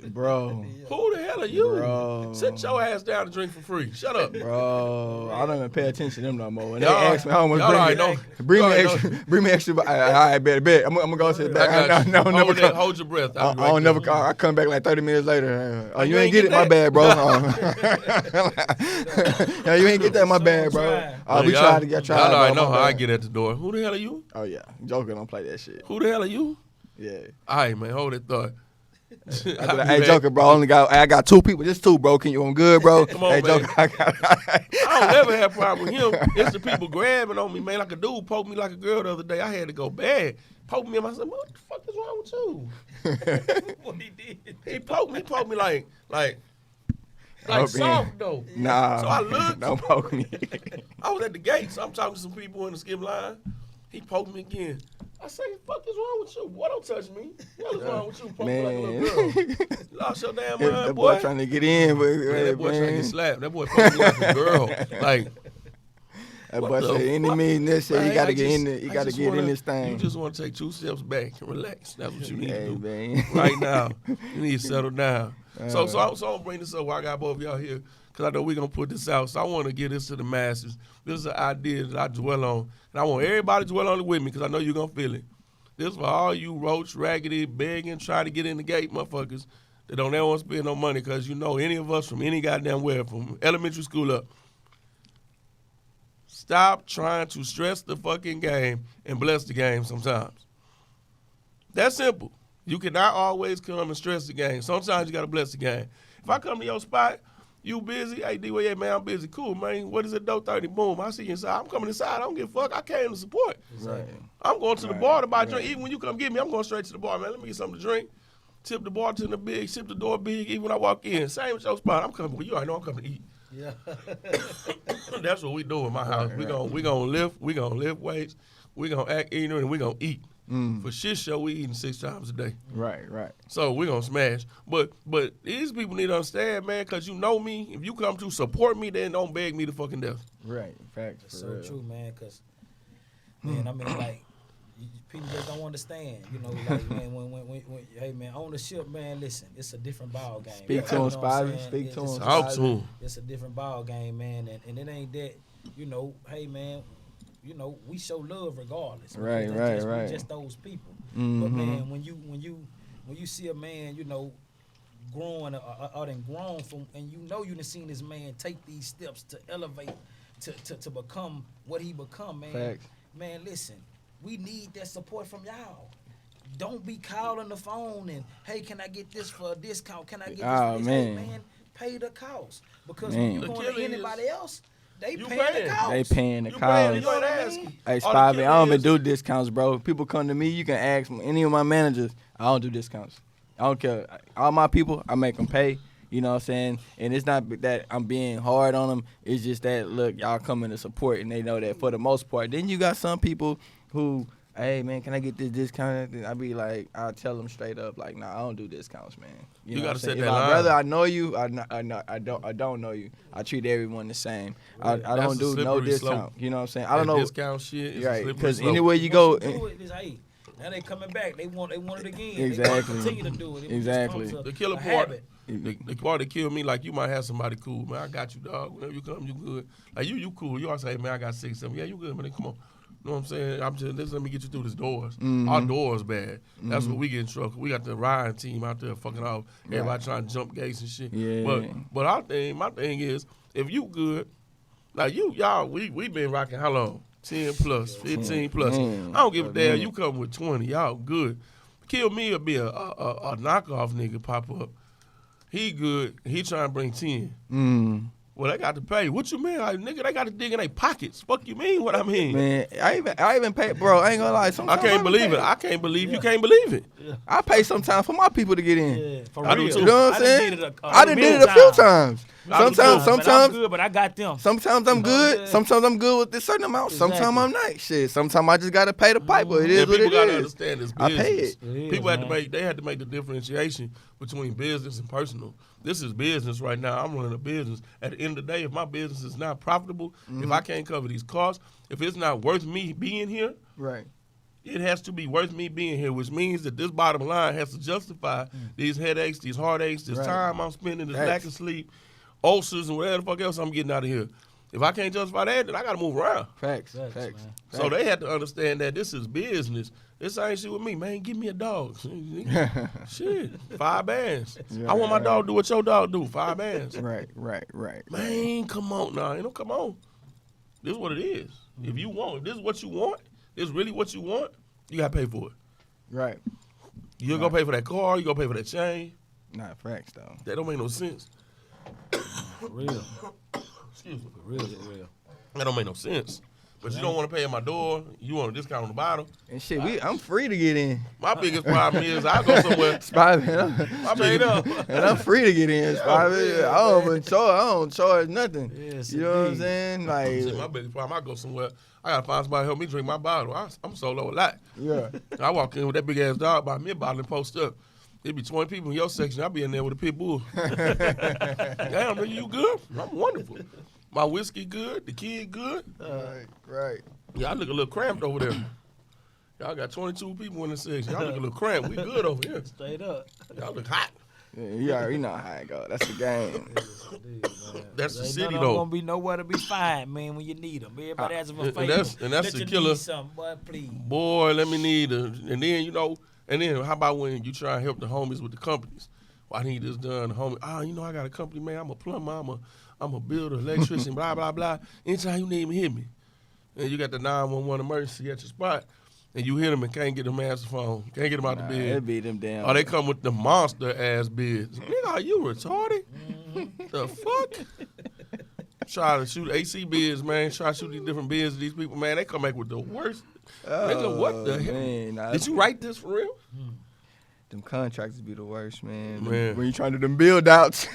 Bro. Who the hell are you? Bro. Sit your ass down and drink for free. Shut up. Bro, I don't even pay attention to them no more. When they Y'all- ask me, I almost y'all already know. bring Y'all me already extra. Bring me extra. I bet. I'm gonna go to the back. I got you. No, never hold, come. hold your breath. I I'll be right don't there. never come. I come back like 30 minutes later. Oh, you you ain't ain't get it? get My that? bad, bro. No, you ain't get that? My bad, bro. We Y'all- tried to get tried. Y'all already bro, know my how I bad. get at the door. Who the hell are you? Oh yeah, Joker don't play that shit. Who the hell are you? Yeah. All right, man. Hold that thought. I be like, hey, Joker, bro. I got 2 people. Just 2, bro. Can you? I'm good, bro. Come on, hey, man. Joker. I I don't ever have a problem with him. It's the people grabbing on me, man. Like a dude poked me like a girl the other day. I had to go bad. Poked me, and I said, "What the fuck is wrong with you?" What he did. He poked me like Oh, soft man. though. Nah. So I looked. Don't poke me. I was at the gate, so I'm talking to some people in the skip line. He poked me again. I say, "Fuck is wrong with you? Boy, don't touch me. What is wrong with you? Poke me like a little girl. You lost your damn mind, That boy." boy trying to get in, but Man, that boy trying to get slapped. That boy poked me like a girl. Like, that what boy the said any fuck? means necessary. Man, He got I to get in just- there. He I got to just get in wanna- this thing. You just want to take 2 steps back and relax. That's what you need Hey, to do man. right now. You need to settle down. So I'm gonna bring this up while I got both of y'all here, because I know we're gonna put this out. So I want to get this to the masses. This is an idea that I dwell on, and I want everybody to dwell on it with me, because I know you're gonna feel it. This is for all you roach, raggedy, begging, trying to get in the gate motherfuckers that don't ever want to spend no money, because you know any of us from any goddamn where, from elementary school up. Stop trying to stress the fucking game and bless the game sometimes. That's simple. You cannot always come and stress the game. Sometimes you got to bless the game. If I come to your spot, you busy? Hey, D-Way, man, I'm busy. Cool, man. What is it, dough 30? Boom, I see you inside. I'm coming inside. I don't give a fuck. I came to support. Right. I'm going to the bar to buy a drink. Even when you come get me, I'm going straight to the bar, man. Let me get something to drink. Tip the bartender big, tip the door big, even when I walk in. Same with your spot. I'm coming. You already know I'm coming to eat. Yeah. That's what we do in my house. We gonna lift weights, we gonna act ignorant, and we gonna eat. For shit show, we eating 6 times a day. Right. So we gonna smash. But these people need to understand, man, because you know me. If you come to support me, then don't beg me to fucking death. Right. Facts. That's so true, man. Because man, I mean, like, people just don't understand. You know, like, man, when hey, man, ownership, man. Listen, it's a different ball game. Speak to him, Spivey. Speak to him. Talk to him. It's a different ball game, man, and it ain't that. You know, hey, man. You know, we show love regardless. Right. We're just those people. But man, when you see a man, you know, growing out and grown from, and you know you done seen this man take these steps to elevate, to become what he become, man. Facts. Man, listen, we need that support from y'all. Don't be calling the phone and, hey, can I get this for a discount? Can I get this for this? Man. Hey, man, pay the cost. Because Man. when you going to anybody else, they You paying the paying. cost. They paying the You paying, cost. you ain't asking. Hey, All the Spivey, I killing don't even is- do discounts, bro. People come to me, you can ask any of my managers. I don't do discounts. I don't care. All my people, I make them pay. You know what I'm saying? And it's not that I'm being hard on them. It's just that, look, y'all coming to support, and they know that for the most part. Then you got some people who, hey, man, can I get this discount? I be like, I'll tell them straight up, like, nah, I don't do discounts, man. You know gotta what I'm set saying? that If line. Whether I know you, I don't know you. I treat everyone the same. I That's don't a do no slippery discount. slope. You know what I'm saying? I don't That know. discount shit is a Right, slippery because slope. anywhere you go, Once you do it, it's, hey, now they coming back. They want it again. Exactly. They continue to do it. It Exactly. becomes The killer a part, habit. the part that killed me, like, you might have somebody cool, man. I got you, dog. Whenever you come, you good. Like, you cool. You always say, man, I got 6, 7. Yeah, you good, man. Come on. You know what I'm saying? Let me get you through this doors. Our doors bad. That's what we get in trouble. We got the Ryan team out there fucking off. Everybody trying to jump gates and shit. Yeah. But my thing is, if you good, like y'all, we been rocking how long? 10 plus, 15 plus. I don't give a damn. You come with 20, y'all good. Kill me or be a knockoff nigga pop up. He good. He trying to bring 10. Well, they got to pay. What you mean? Like, nigga, they got to dig in their pockets. Fuck you mean what I mean? Man, I even pay, bro. I ain't gonna lie. I Sometimes can't believe pay. it. I can't believe you can't believe it. I pay sometimes for my people to get in. Yeah, for I do real. too. You know what I'm I done saying? did it I done did it a few times. I do too. But I'm Sometimes good, but I got them. Sometimes I'm good. Sometimes I'm good with this certain amount. Sometimes Exactly. I'm not. Shit. Sometimes I just gotta pay the piper. It is And what people it gotta is. understand this I business. pay it. It People is, had to man. they had to make the differentiation between business and personal. This is business right now. I'm running a business. At the end of the day, if my business is not profitable, if I can't cover these costs, if it's not worth me being here, Right. it has to be worth me being here, which means that this bottom line has to justify these headaches, these heartaches, this Right. time I'm spending, this Facts. lack of sleep, ulcers, and whatever the fuck else I'm getting out of here. If I can't justify that, then I gotta move around. Facts. Facts, Facts. man. So they had to understand that this is business. This ain't shit with me, man. Give me a dog. Shit, 5 bands. I want my dog to do what your dog do. 5 bands. Right. Man, come on now. You know, come on. This is what it is. If you want, if this is what you want, this is really what you want, you gotta pay for it. Right. You're gonna pay for that car, you're gonna pay for that chain. Not facts though. That don't make no sense. For real. Excuse me. For real. That don't make no sense. But you don't want to pay at my door. You want a discount on the bottle. And shit, I'm free to get in. My biggest problem is I go somewhere. Spivey, I made up. and I'm free to get in. Spivey. I don't charge nothing. Yes, you know what I'm indeed. saying? Shit, Like, my biggest problem, I go somewhere. I gotta find somebody to help me drink my bottle. I'm solo a lot. yeah. I walk in with that big ass dog, buy me a bottle and post up. It be 20 people in your section. I be in there with a pit bull. Damn, nigga, you good? I'm wonderful. My whiskey good. The kid good. Right. Y'all look a little cramped over there. Y'all got 22 people in the section. Y'all look a little cramped. We good over here. Straight up. Y'all look hot. Yeah, you already know how it go. That's the game. That's the Ain't city none of 'em though. gonna be nowhere to be found, man, when you need them. Everybody asking for and favors. that's Let the you killer. need something, boy, please. Boy, let me need a, and then and then how about when you try and help the homies with the companies? Well, I need this done, the homie. I got a company, man. I'm a plumber. I'm a builder, electrician, blah blah blah. Anytime you need me, hit me. And you got the 911 emergency at your spot, and you hit them and can't get them answer phone, can't get them out the bed. It be them damn. Or they come with the monster ass bids. Nigga, are you retarded? The fuck? Try to shoot AC bids, man. Try to shoot these different bids to these people, man. They come back with the worst. Nigga, what the hell? Man, Did you write this for real? Them contractors be the worst, man. Man. When you trying to do them build outs.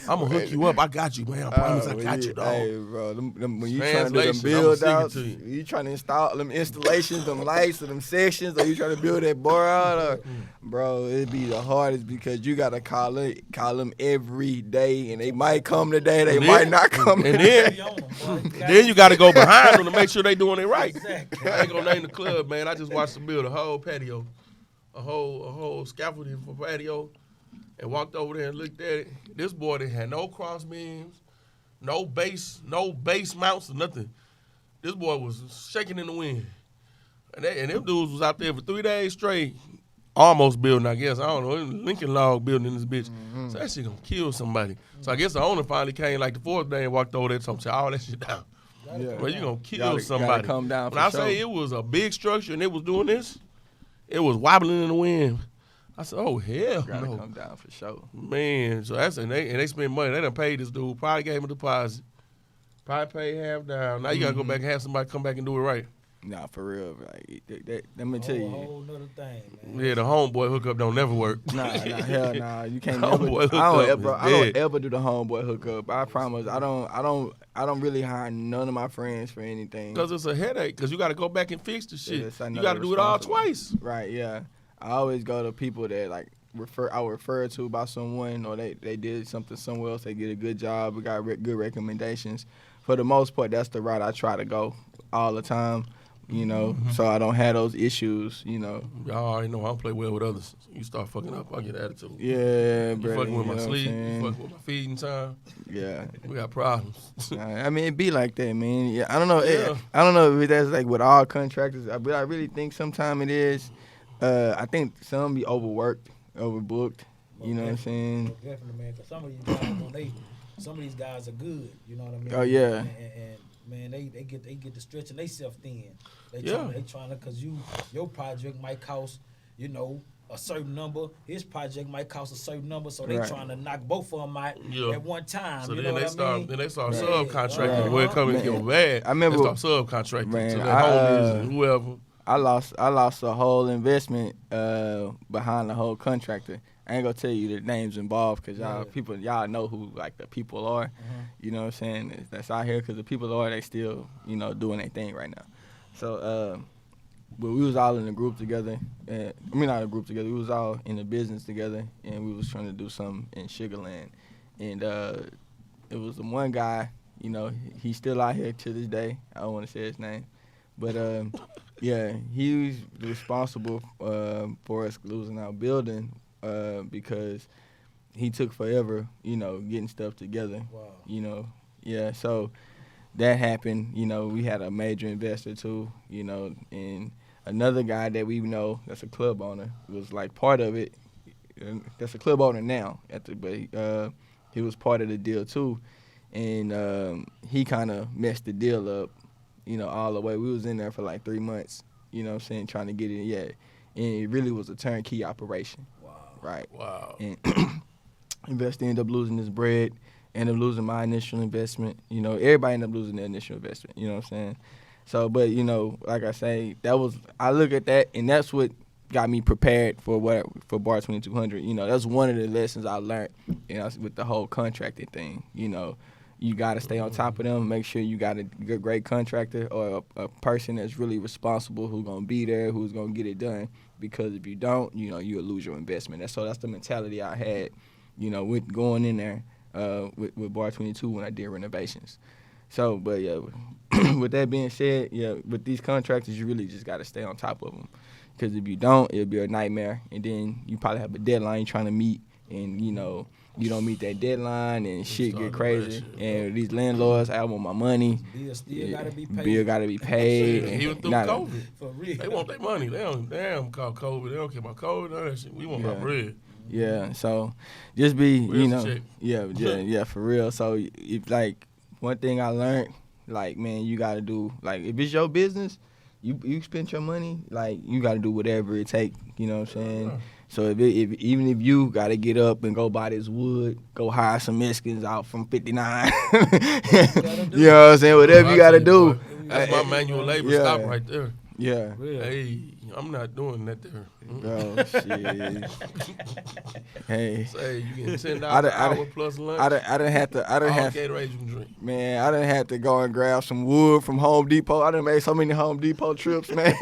I'm gonna hook you up. I got you, man. I promise I got you, dog. Hey, bro, when you trying to do them Translation, build I'ma outs, sing it to you trying to install them installations, them lights, or them sections, or you trying to build that bar out, or, bro, it be the hardest because you gotta call them every day, and they might come today, they might not come And today. then you got to go behind them to make sure they doing it right. Exactly. I ain't gonna name the club, man. I just watched them build a whole patio, a whole scaffolding for patio, and walked over there and looked at it. This boy didn't have no cross beams, no base mounts or nothing. This boy was shaking in the wind, and them dudes was out there for 3 days straight, almost building. I guess I don't know, Lincoln log building in this bitch. So that shit gonna kill somebody. So I guess the owner finally came like the 4th day and walked over there and told him, all that shit down. Yeah. Well, you gonna kill Gotta somebody. come down when for I say sure. it was a big structure and it was doing this, it was wobbling in the wind. I said, oh hell Gotta no, come down for sure. man. So that's and they spend money. They done paid this dude. Probably gave him a deposit. Probably paid half down. Now you gotta go back and have somebody come back and do it right. Nah, for real. Like, let me tell A you. whole nother thing, man. Yeah, the homeboy hookup don't never work. Nah, hell nah. You can't Homeboy never. hookup I is don't dead. ever do the homeboy hookup. I promise. I don't really hire none of my friends for anything. Cause it's a headache. Cause you gotta go back and fix the shit. Yes, I know You gotta they're do it all responsible. twice. Right, yeah. I always go to people that like I was referred to by someone, or they did something somewhere else. They did a good job. We got good recommendations. For the most part, that's the route I try to go all the time. You know, so I don't have those issues. You know. Y'all already know I don't play well with others. You start fucking up, I get attitude. Yeah, You bro. fucking with my know what I'm sleep, you saying? fucking with my feeding time. Yeah. We got problems. I mean, it be like that, man. Yeah, I don't know. Yeah. I don't know if that's like with all contractors, but I really think sometimes it is. I think some be overworked, overbooked. You know what I'm saying? Definitely, man. Cause some of these guys, some of these guys are good. You know what I mean? Oh, yeah. And man, they get to stretching themselves thin. They Yeah. trying to, cause your project might cost, you know, a certain number. His project might cost a certain number, so they Right. trying to knock both of them out Yeah. at one time. So you then know they what start I mean? then they start Yeah. subcontracting. Right. When it come and Man, get bad, I remember- they start subcontracting Man, to their I, homies and whoever. I lost a whole investment behind the whole contractor. I ain't gonna tell you the names involved because y'all know who like the people are. You know what I'm saying? That's out here because the people are they still doing their thing right now. So, but we was all in a group together. Not a group together. We was all in a business together, and we was trying to do something in Sugarland. And it was the one guy. He's still out here to this day. I don't want to say his name. But, yeah, he was responsible for us losing our building because he took forever, getting stuff together. Wow. Yeah, so that happened. We had a major investor, too, and another guy that we know that's a club owner was, like, part of it. That's a club owner now, but he was part of the deal, too, and he kind of messed the deal up. All the way. We was in there for like 3 months, trying to get it. Yeah. And it really was a turnkey operation. Wow. Right. Wow. And investor ended up losing his bread, ended up losing my initial investment. Everybody ended up losing their initial investment. You know what I'm saying? So, but, like I say, I look at that, and that's what got me prepared for Bar 2200. That's one of the lessons I learned, with the whole contracting thing, You got to stay on top of them, make sure you got a great contractor or a person that's really responsible who's going to be there, who's going to get it done. Because if you don't, you'll lose your investment. That's the mentality I had, with going in there with Bar 22 when I did renovations. So, but, yeah, with that being said, yeah, with these contractors, you really just got to stay on top of them. Because if you don't, it'll be a nightmare. And then you probably have a deadline you're trying to meet. And, you know, you don't meet that deadline and shit get crazy. And these landlords, I want my money. Bill still gotta be paid. Bill gotta be paid. And even through COVID. For real. They want their money. They don't call COVID. They don't care about COVID. None of that shit. We want our bread. Yeah, so just be, Where's you the know, check? yeah, for real. So if like one thing I learned, like, man, you gotta do, like, if it's your business, you spend your money, like, you gotta do whatever it take. You know what I'm saying? So if even if you gotta get up and go buy this wood, go hire some Mexicans out from 59. You know what I'm saying? Whatever you gotta do. That's my manual labor. Yeah. Stop right there. Yeah. Real. Hey, I'm not doing that there. Bro, shit. Hey. Say you get $10 an I hour plus lunch. I done had to. all Gatorade you can drink. Man, I done had to go and grab some wood from Home Depot. I done made so many Home Depot trips, man.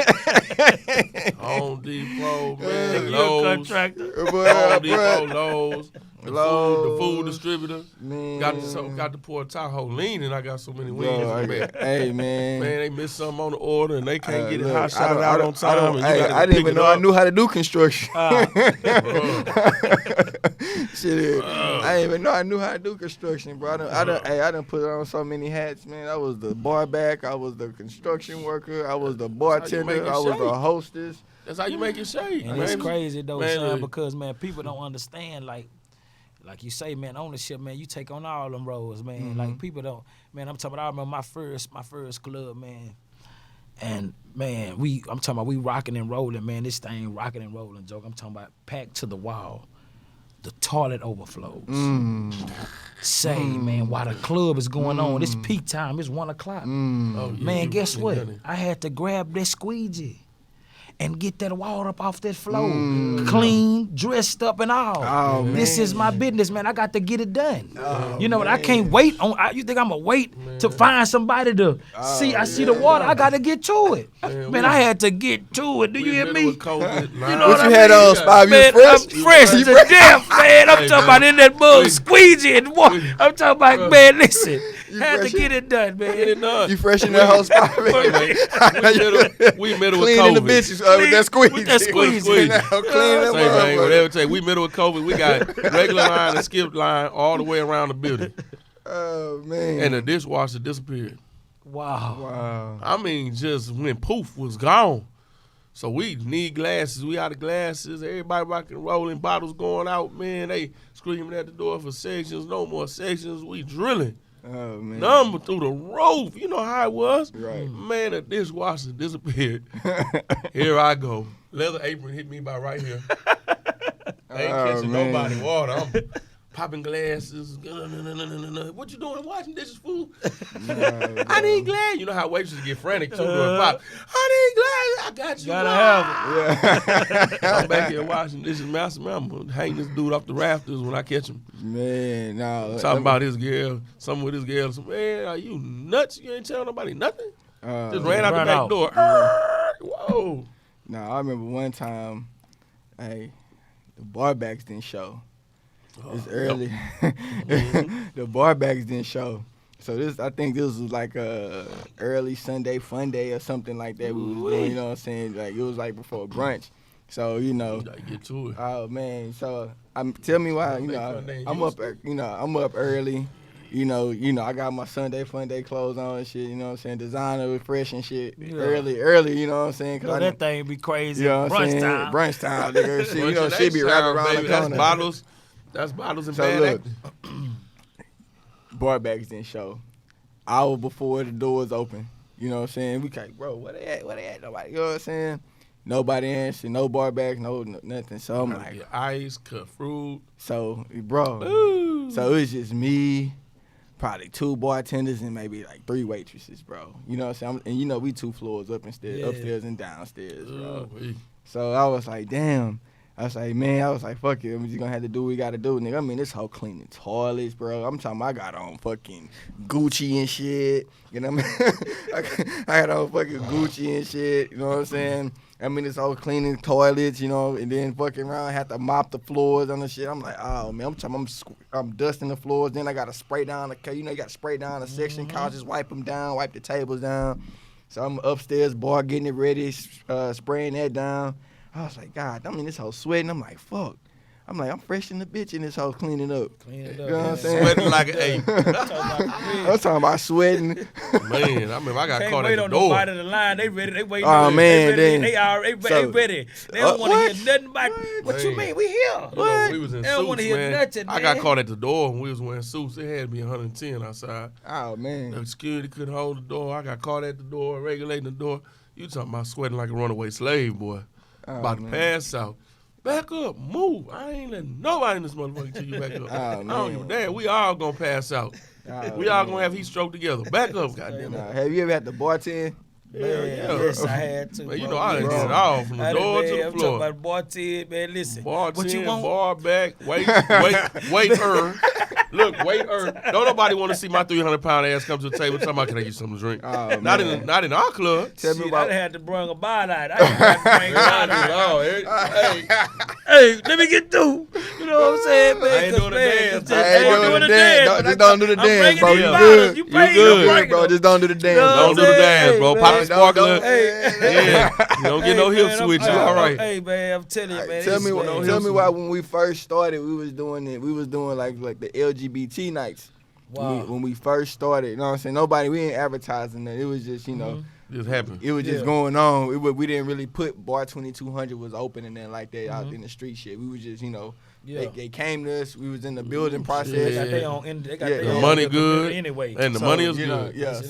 Home Depot, man. You a Lowe's. contractor? Home Depot, Lowe's. The Lowe's. food distributor. Man. Got to pour Tahoe lean, and I got so many wings. Bro, man. hey, man. Man, they missed something on the order, and they can't get it Look, hot shot out on time. and you Hey, gotta I didn't pick even it know I up. knew how to do construction. Bro. Shit, I didn't even know I knew how to do construction, bro. I done put on so many hats, man. I was the bar back, I was the construction worker, I was the bartender, make it I was shake. the hostess. That's how you make it shake, And man. it's crazy though, Man, son, look. because man, people don't understand like you say, man, ownership, man, you take on all them roles, man. Like people don't, man. I'm talking about. I remember my first club, man, and man, I'm talking about we rocking and rolling, man. This thing rocking and rolling, joke. I'm talking about packed to the wall, the toilet overflows. Say, man, while the club is going on, it's peak time. It's 1 o'clock. Oh, yeah, Man, you guess really what? done it. I had to grab that squeegee and get that water up off that floor. Clean, dressed up and all. Oh, This man. is my business, man. I got to get it done. Oh, You know what? I can't wait on. You think I'm going to wait to find somebody to see? I see the water. I got to get to it. Man, I had to get to it. Do you hear me? You know What you had on, Spivey? Man, You fresh? I'm fresh to death, man. I'm Hey, talking man. about in that mug, squeegee and water. I'm talking about, man, listen. Had to fresh? get it done, man. Get it done. You fresh in that whole spot, man. We middle with Cleaning the COVID. bitches with that squeeze. With that squeeze. Clean that Say, man, motherfucker. whatever take. We middle with COVID. We got regular line and skip line all the way around the building, Oh, man. and the dishwasher disappeared. Wow. Wow. I mean, just when poof was gone. So we need glasses. We out of glasses. Everybody rocking and rolling. Bottles going out. Man, they screaming at the door for sections. No more sections. We drilling. Oh, man. Number through the roof. You know how it was. Right. Man, the dishwasher disappeared. Here I go. Leather apron hit me by right here. I ain't catching man. nobody water. I'm popping glasses. What you doing? Washing dishes, fool? I need glasses. You know how waitresses get frantic too doing pop. I need glasses. I got you. Gotta have it. I'm back here washing dishes. Master, man, I'm gonna hang this dude off the rafters when I catch him. Man, no. Talking about his girl, something with his girl. So, man, are you nuts? You ain't telling nobody nothing? Just ran out the Run back out. door. Whoa. No, I remember one time, hey, the bar backs didn't show. It's early. The bar backs didn't show. So I think this was like a early Sunday fun day or something like that. We was doing, you know what I'm saying? Like it was like before brunch. So, you know. You gotta get to it. Oh man. So tell me why, I'm up early. You know, I got my Sunday fun day clothes on and shit, you know what I'm saying? Designer, fresh and shit. Yeah. Early, you know what I'm saying? Yo, that thing be crazy. You know what I'm Brunch saying? time. Brunch time, nigga. Shit, you know, Brunch shit be and wrapping H-time, around baby. the corner. That's bottles and So bad look, acting. bar backs didn't show. Hour before the doors open. You know what I'm saying? We like, bro, where they at? Nobody, you know what I'm saying? Nobody answered, no bar backs, no nothing. So I'm like, Get ice, cut fruit. so, bro. Ooh. So it was just me, probably 2 bartenders and maybe like 3 waitresses, bro. You know what I'm saying? And you know we 2 floors upstairs and downstairs, bro. Ooh, So I was like, damn. I was like, fuck it. I'm just gonna have to do what we gotta do, nigga. I mean, this whole cleaning toilets, bro. I'm talking, I got on fucking Gucci and shit. You know what I mean? I got on fucking Gucci and shit. You know what I'm saying? I mean, this whole cleaning toilets, you know, and then fucking around, had to mop the floors on the shit. I'm like, oh man, I'm dusting the floors. Then I gotta spray down you gotta spray down the section, couches, wipe them down, wipe the tables down. So I'm upstairs, bar getting it ready, spraying that down. I was like, God, I mean, this whole sweating. I'm like, fuck. I'm fresh in the bitch in this whole cleaning up. Clean it up. You know what I'm saying? Sweating like an ape. I'm talking about sweating. Man, I remember I got Can't caught wait at the on the door. side of the line. They ready. They waiting. Oh, man, they ready. They so- ready. They don't want what? to hear nothing about. What you Man. mean? We here. You know, we was in They don't wanna suits, hear man. nothing, I got man. caught at the door when we was wearing suits. It had to be 110 outside. Oh, man. The security couldn't hold the door. I got caught at the door, regulating the door. You talking about sweating like a runaway slave, boy. About to man. pass out. Back up, move. I ain't letting nobody in this motherfucker till you back up. I don't man. give a damn. We all gonna pass out. We all gonna have heat stroke together. Back up, goddamn it. Have you ever had to bartend? Man, yeah. yes, I had to. Man, you bro. know I done Yes. did it all from the I done, door man, to the I'm floor. talking about bartend, man. Listen, Bar what you 10, want? bar back, waiter. Look, waiter. Don't nobody want to see my 300-pound ass come to the table talking about, can I get something to drink? Oh, not man. in our club. Tell me Shit, about. I had to bring a bottle out. I had to bring a bottle out. Hey, Hey, let me get through. You know what I'm saying, man? I ain't 'Cause, doing the man, dance. just- I ain't doing the dance. but Just don't do the I'm dance, bringing bro. these You bottles. good. You You pay, good. I'm bringing Bro, them. just don't do the dance. No, Don't do the dance, bro. Hey, Pop man, the sparkler. Hey, Yeah, you don't get no hip switch. You all right. Hey, man, I'm telling you, man. Tell me, man. tell me why when we first started, we was doing like the LGBT nights. Wow. When we first started, you know what I'm saying? We ain't advertising that. It was just, you know, Just happened. it was just Yeah. going on. We didn't really put Bar 2200 was open and then like that out in the street shit. We was just, you know, Yeah. they came to us. We was in the building They process. got their own. They got Yeah. their The own money community good, anyway. and the So, money is you know, good. yeah. Yes, it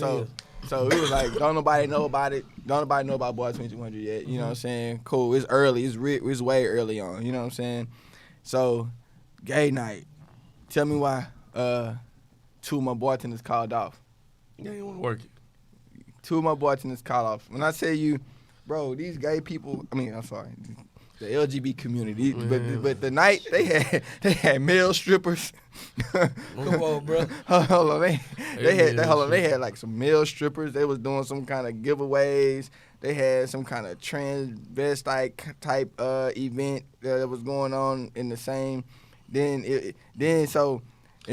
So it was like don't nobody know about it. Don't nobody know about Bar 2200 yet. You know what I'm saying? Cool. It's early. It's way early on. You know what I'm saying? So gay night. Tell me why 2 of my bartenders called off. Yeah, you want to work it. 2 of my bartenders called off. When I tell you, bro, these gay people. I mean, I'm sorry. The LGBT community, but the night they had male strippers. Come on, bro. Hold on, they shit. had like some male strippers. They was doing some kind of giveaways. They had some kind of transvestite type event that was going on in the same. Then Give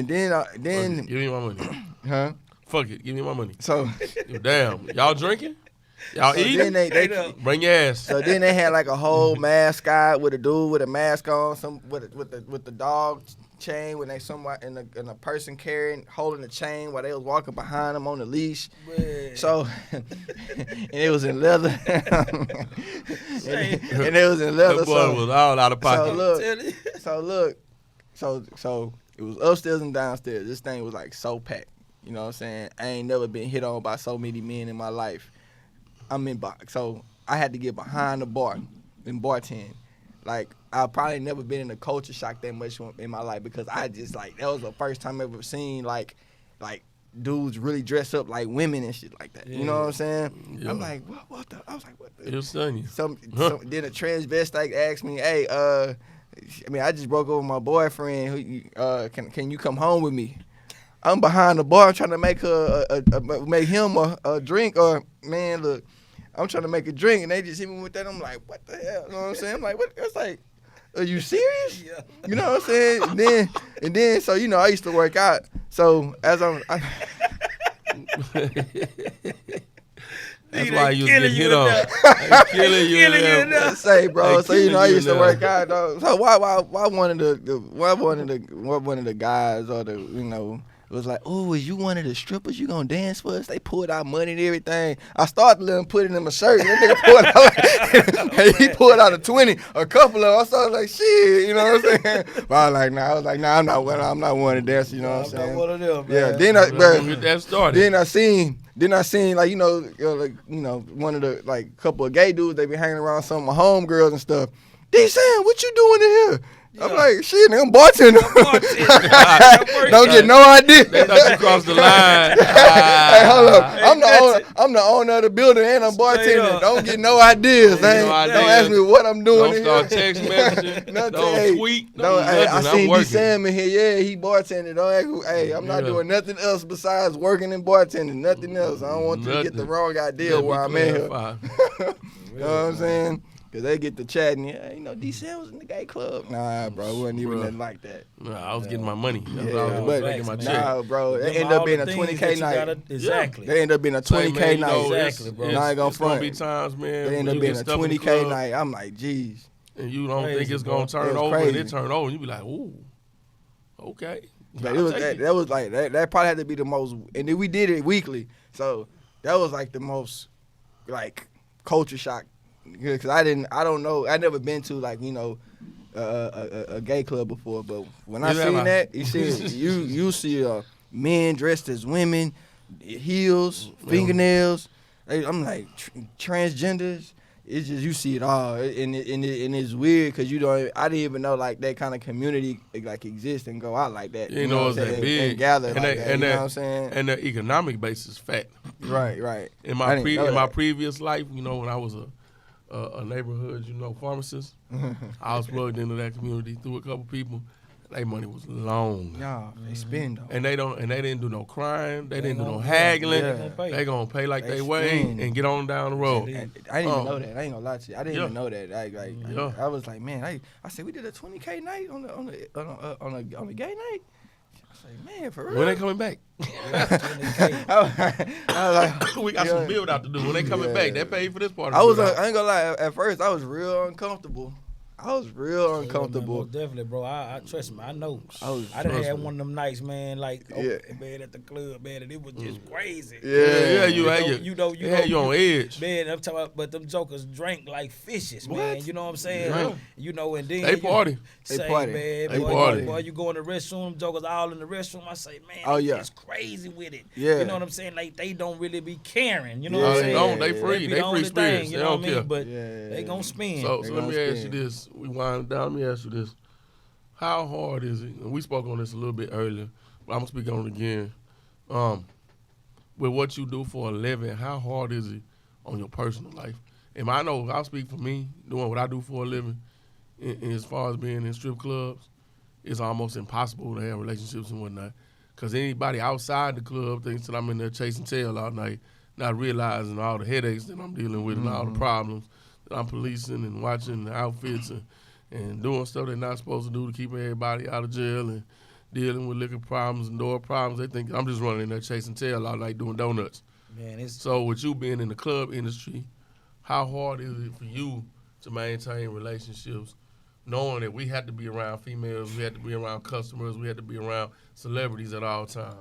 me my money. huh? Fuck it. Give me my money. So Damn. Y'all drinking? Y'all then eating? they Bring your ass. so then they had like a whole mascot with a dude with a mask on, some with the dog chain when they somewhat and a person holding the chain while they was walking behind them on the leash. Man. So and it was in leather. and it was in leather. That boy was all out of So pocket. look, so it was upstairs and downstairs. This thing was like so packed. You know what I'm saying? I ain't never been hit on by so many men in my life. So I had to get behind the bar and bartend. Like I probably never been in a culture shock that much in my life because I just like that was the first time I ever seen like dudes really dress up like women and shit like that. You know what I'm saying? Yeah. I'm like, what the? I was like, what the? It'll stun you. Then a transvestite asked me, hey, I just broke up with my boyfriend. Can you come home with me? I'm behind the bar trying to make make him a drink. Or man, look, I'm trying to make a drink, and they just hit me with that. I'm like, what the hell? You know what I'm saying? I'm like, what? It's like, are you serious? Yeah. You know what I'm saying? And then, so you know, I used to work out. So as That's why you was killing getting you hit on. enough. Killing you Killing you enough. enough. I say, bro. They So you know, I killing used you to now. work out. Dog. So why one of the guys or the was like, oh, is you one of the strippers? You gonna dance for us? They pulled out money and everything. I started to let him put it in my shirt. And that nigga pulled out he pulled out a 20, a couple of them. I started like, shit, you know what I'm saying? But I was like, nah, I'm not one of the dancers. You know what I'm saying? I'm not one of them, Yeah. man. Then I, bro, Get that started. then I seen like one of the like couple of gay dudes they be hanging around some of my homegirls and stuff. D Sam, what you doing in here? I'm like, shit, nigga, I'm bartending. Don't get no idea. They thought you crossed the line. Hey, hold up. I'm the owner of the building and I'm bartending. up. Don't get no ideas. Don't Man. get no Don't ideas. ask me what I'm doing. Don't in start here. text messaging. Nothing. Don't Hey, tweet. no, Don't hey, I nothing. I'm seen D working. Sam in here. Yeah, he bartending. Don't ask who. Hey, I'm not Yeah. doing nothing else besides working and bartending. Nothing else. I don't want you to get the Nothing. wrong idea Let me where I'm at here. clarify. You know what I'm saying? Cause they get to chatting, yeah, you know, D Sam was in the gay club. Nah, bro, it wasn't even nothing like that. Nah, I was getting my money. That's what I Yeah, was but making my check. nah, bro, it Them ended up all being the a things 20K that you night. gotta- Exactly. They ended up being a 20K man, you night. know, Exactly, bro. Nah, I ain't gonna it's gonna front. be times, man. They when ended up you being get a stuff in the 20K club night. I'm like, geez. and you don't Crazy, think it's bro. gonna It turn was over, and crazy. it turned over, and you be like, ooh, okay. But I'll it was take that, it. that was like that probably had to be the most, and then we did it weekly, so that was like the most like culture shock, because I don't know, I never been to like, you know, a gay club before, but when I Yeah, seen like- that, you see men dressed as women, heels, fingernails. I'm like transgenders. It's just you see it all, and it's weird because I didn't even know like that kind of community like exists and go out like that. You know, it's what I'm that saying? big. And gather And like that- that. and You know that- what I'm saying? And the economic base is fat. Right. In I my didn't know that. previous life, you know, when I was a neighborhood, you know, pharmacist, I was plugged into that community through a couple people. Their money was long. Nah, they spend though. And they didn't do no crime. They didn't do no gonna- haggling. they gonna pay. They gonna pay like They they weigh spend. and get on down the road. Yeah, I didn't even know Oh. that. I ain't gonna lie to you. I didn't Yeah. even know that. Yeah. I was like, man, I said we did a 20K night on a gay night. I said, man, for real. When they coming back? I was like, We got some build out to do. When they coming Yeah. back, they pay for this part. Of I was. the build out. I ain't gonna lie. At first, I was real uncomfortable. I was real uncomfortable. Most definitely, bro. I trust me. I know. I was- I done trust had me. one of them nights, man. Like, Yeah. man, at the club, man, and it was just crazy. Yeah. You had you on edge. Man, I'm talking about, but them jokers drank like fishes, man. What? You know what I'm saying? Yeah. You know, and then They party. They Say, party. man, They boy, party. boy, you go in the restroom, them jokers all in the restroom. I say, man, Oh, they yeah. just crazy with it. Yeah. You know what I'm saying? Like they don't really be caring. You know Yeah. what I'm They saying? don't. They Yeah. free. be They the free only spirits. thing, you They know don't what I mean? care. But Yeah. they gonna spend. So They let me gonna ask you spend. this. We wind down. Let me ask you this. How hard is it? And we spoke on this a little bit earlier, but I'm gonna speak on it again. With what you do for a living, how hard is it on your personal life? And I know I'll speak for me, doing what I do for a living. And as far as being in strip clubs, it's almost impossible to have relationships and whatnot. Because anybody outside the club thinks that I'm in there chasing tail all night, not realizing all the headaches that I'm dealing with and all the problems that I'm policing and watching the outfits and doing stuff they're not supposed to do to keep everybody out of jail and dealing with liquor problems and door problems. They think I'm just running in there chasing tail all night doing donuts. Man, it's So with you being in the club industry, how hard is it for you to maintain relationships, knowing that we had to be around females, we had to be around customers, we had to be around celebrities at all times?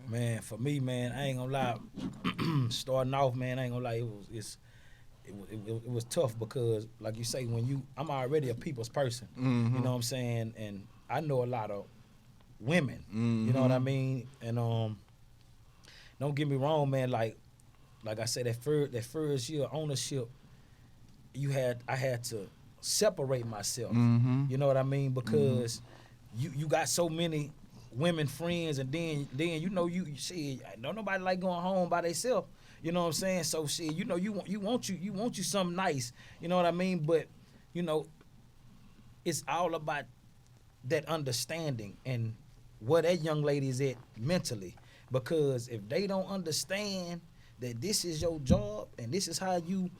Man, for me, man, I ain't gonna lie. Starting off, man, I ain't gonna lie. It was tough because, like you say, I'm already a people's person. Mhm. You know what I'm saying? And I know a lot of women. You Mm-hmm. know what I mean? And don't get me wrong, man. Like I said, that first year ownership, I had to separate myself. Mm-hmm. You know what I mean? Because you got so many women friends, and then you know you see, don't nobody like going home by themselves. You know what I'm saying? So shit, you know you want you something nice. You know what I mean? But you know, it's all about that understanding and where that young lady is at mentally. Because if they don't understand that this is your job and this is how you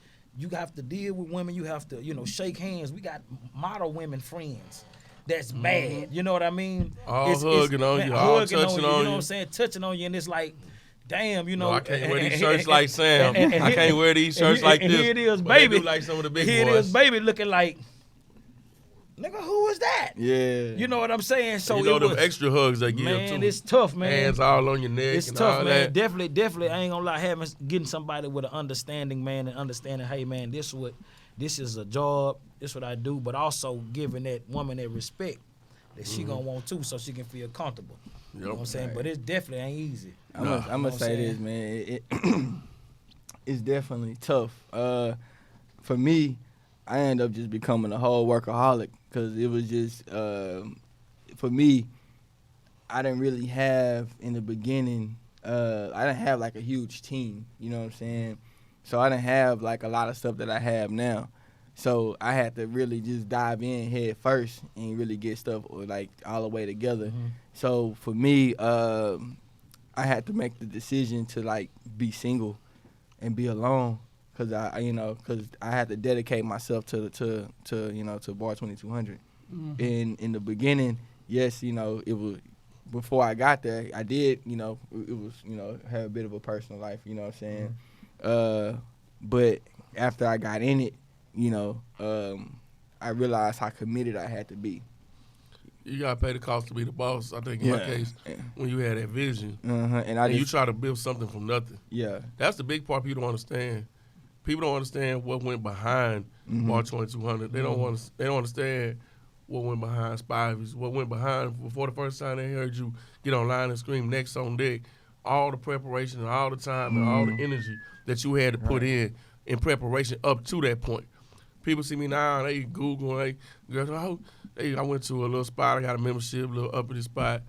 have to deal with women, you have to, you know, shake hands. We got model women friends that's bad. You know what I mean? All hugging on you, all touching on you. know you. what I'm saying? Touching on you, and it's like, damn, you know. No, I can't wear these shirts like Sam. I can't wear these shirts like this. Here it is, But they baby. do like some of the big Here boys. it is, baby, looking like, nigga, who is that? Yeah. You know what I'm saying? So you know it them was, extra hugs they give man, too. it's tough, man. Hands all on your neck It's and tough, all man. that. Definitely. I ain't gonna lie. Getting somebody with an understanding, man, and understanding, hey, man, this is a job. This what I do, but also giving that woman that respect that she gonna want too, so she can feel comfortable. You know what I'm saying? Right. But it definitely ain't easy. I'm You know gonna what say this, saying? man. It's definitely tough. For me, I ended up just becoming a whole workaholic because it was just for me. I didn't really have in the beginning. I didn't have like a huge team. You know what I'm saying? So I didn't have like a lot of stuff that I have now. So I had to really just dive in head first and really get stuff like all the way together. Mm-hmm. So for me, I had to make the decision to like be single and be alone, cause cause I had to dedicate myself to Bar 2200. And in the beginning, yes, it was before I got there. I did, it was have a bit of a personal life. You know what I'm saying? But after I got in it, I realized how committed I had to be. You gotta pay the cost to be the boss. I think in my case, when you had that vision, and you try to build something from nothing. Yeah, that's the big part people don't understand. People don't understand what went behind Bar 2200. They don't understand what went behind Spivey's, what went behind before the first time they heard you get online and scream next on deck. All the preparation and all the time and all the energy that you had to put in preparation up to that point. People see me now, they Google, I went to a little spot, I got a membership, a little uppity spot,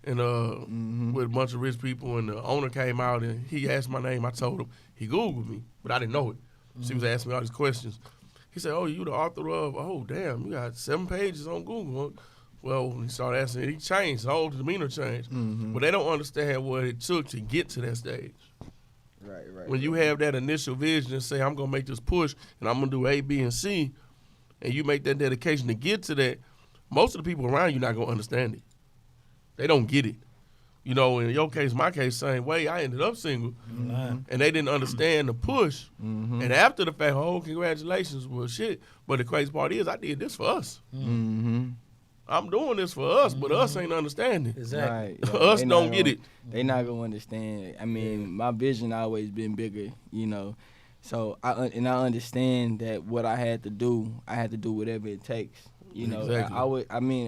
and with a bunch of rich people, and the owner came out and he asked my name. I told him. He Googled me, but I didn't know it. She was asking me all these questions. He said, "Oh, you the author of, oh, damn, you got 7 pages on Google." Well, when he started asking, he changed, the whole demeanor changed. But they don't understand what it took to get to that stage. Right. When you have that initial vision and say, I'm going to make this push and I'm going to do A, B, and C, and you make that dedication to get to that, most of the people around you not going to understand it. They don't get it. In your case, my case, same way. I ended up single, and they didn't understand the push. And after the fact, oh, congratulations, well, shit. But the crazy part is I did this for us. I'm doing this for us, but us ain't understanding. Exactly. Right. Us don't get it. They not gonna understand. I mean, my vision always been bigger, So I understand that what I had to do whatever it takes. Exactly.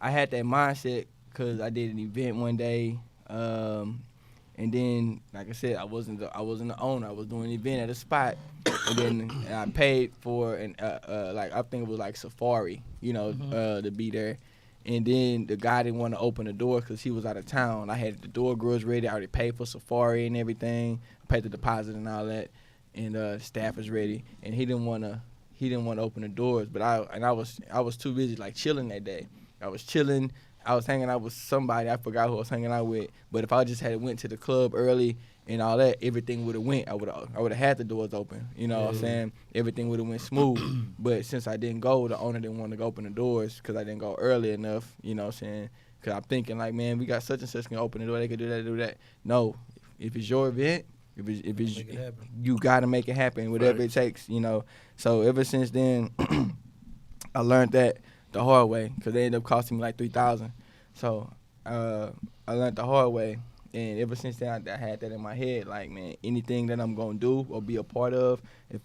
I had that mindset because I did an event one day, and then, like I said, I wasn't the owner. I was doing an event at a spot, and then I paid for I think it was like Safari, to be there. And then the guy didn't want to open the door because he was out of town. I had the door grills ready. I already paid for Safari and everything. I paid the deposit and all that, and staff was ready. And he didn't want to open the doors. But I was too busy chilling that day. I was chilling. I was hanging out with somebody. I forgot who I was hanging out with. But if I just had went to the club early and all that, everything would have went. I would have had the doors open. You know what I'm saying? Everything would have went smooth. But since I didn't go, the owner didn't want to open the doors because I didn't go early enough. You know what I'm saying? Because I'm thinking man, we got such and such can open the door. They can do that. No, if it's your event, if it's you got to make it happen, whatever it takes. So ever since then, I learned that the hard way because they ended up costing me like $3,000. So I learned the hard way, and ever since then I had that in my head. Anything that I'm gonna do or be a part of,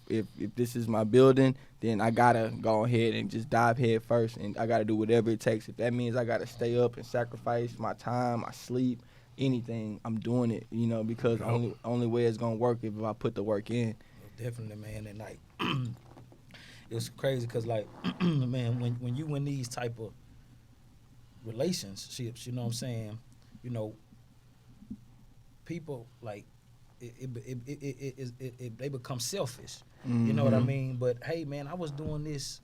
if this is my building, then I gotta go ahead and just dive head first, and I gotta do whatever it takes. If that means I gotta stay up and sacrifice my time, my sleep, anything, I'm doing it. Because only way it's gonna work if I put the work in. Definitely, man, and it's crazy because man, when you in these type of relationships, you know what I'm saying, people they become selfish. You know what I mean? But hey, man, I was doing this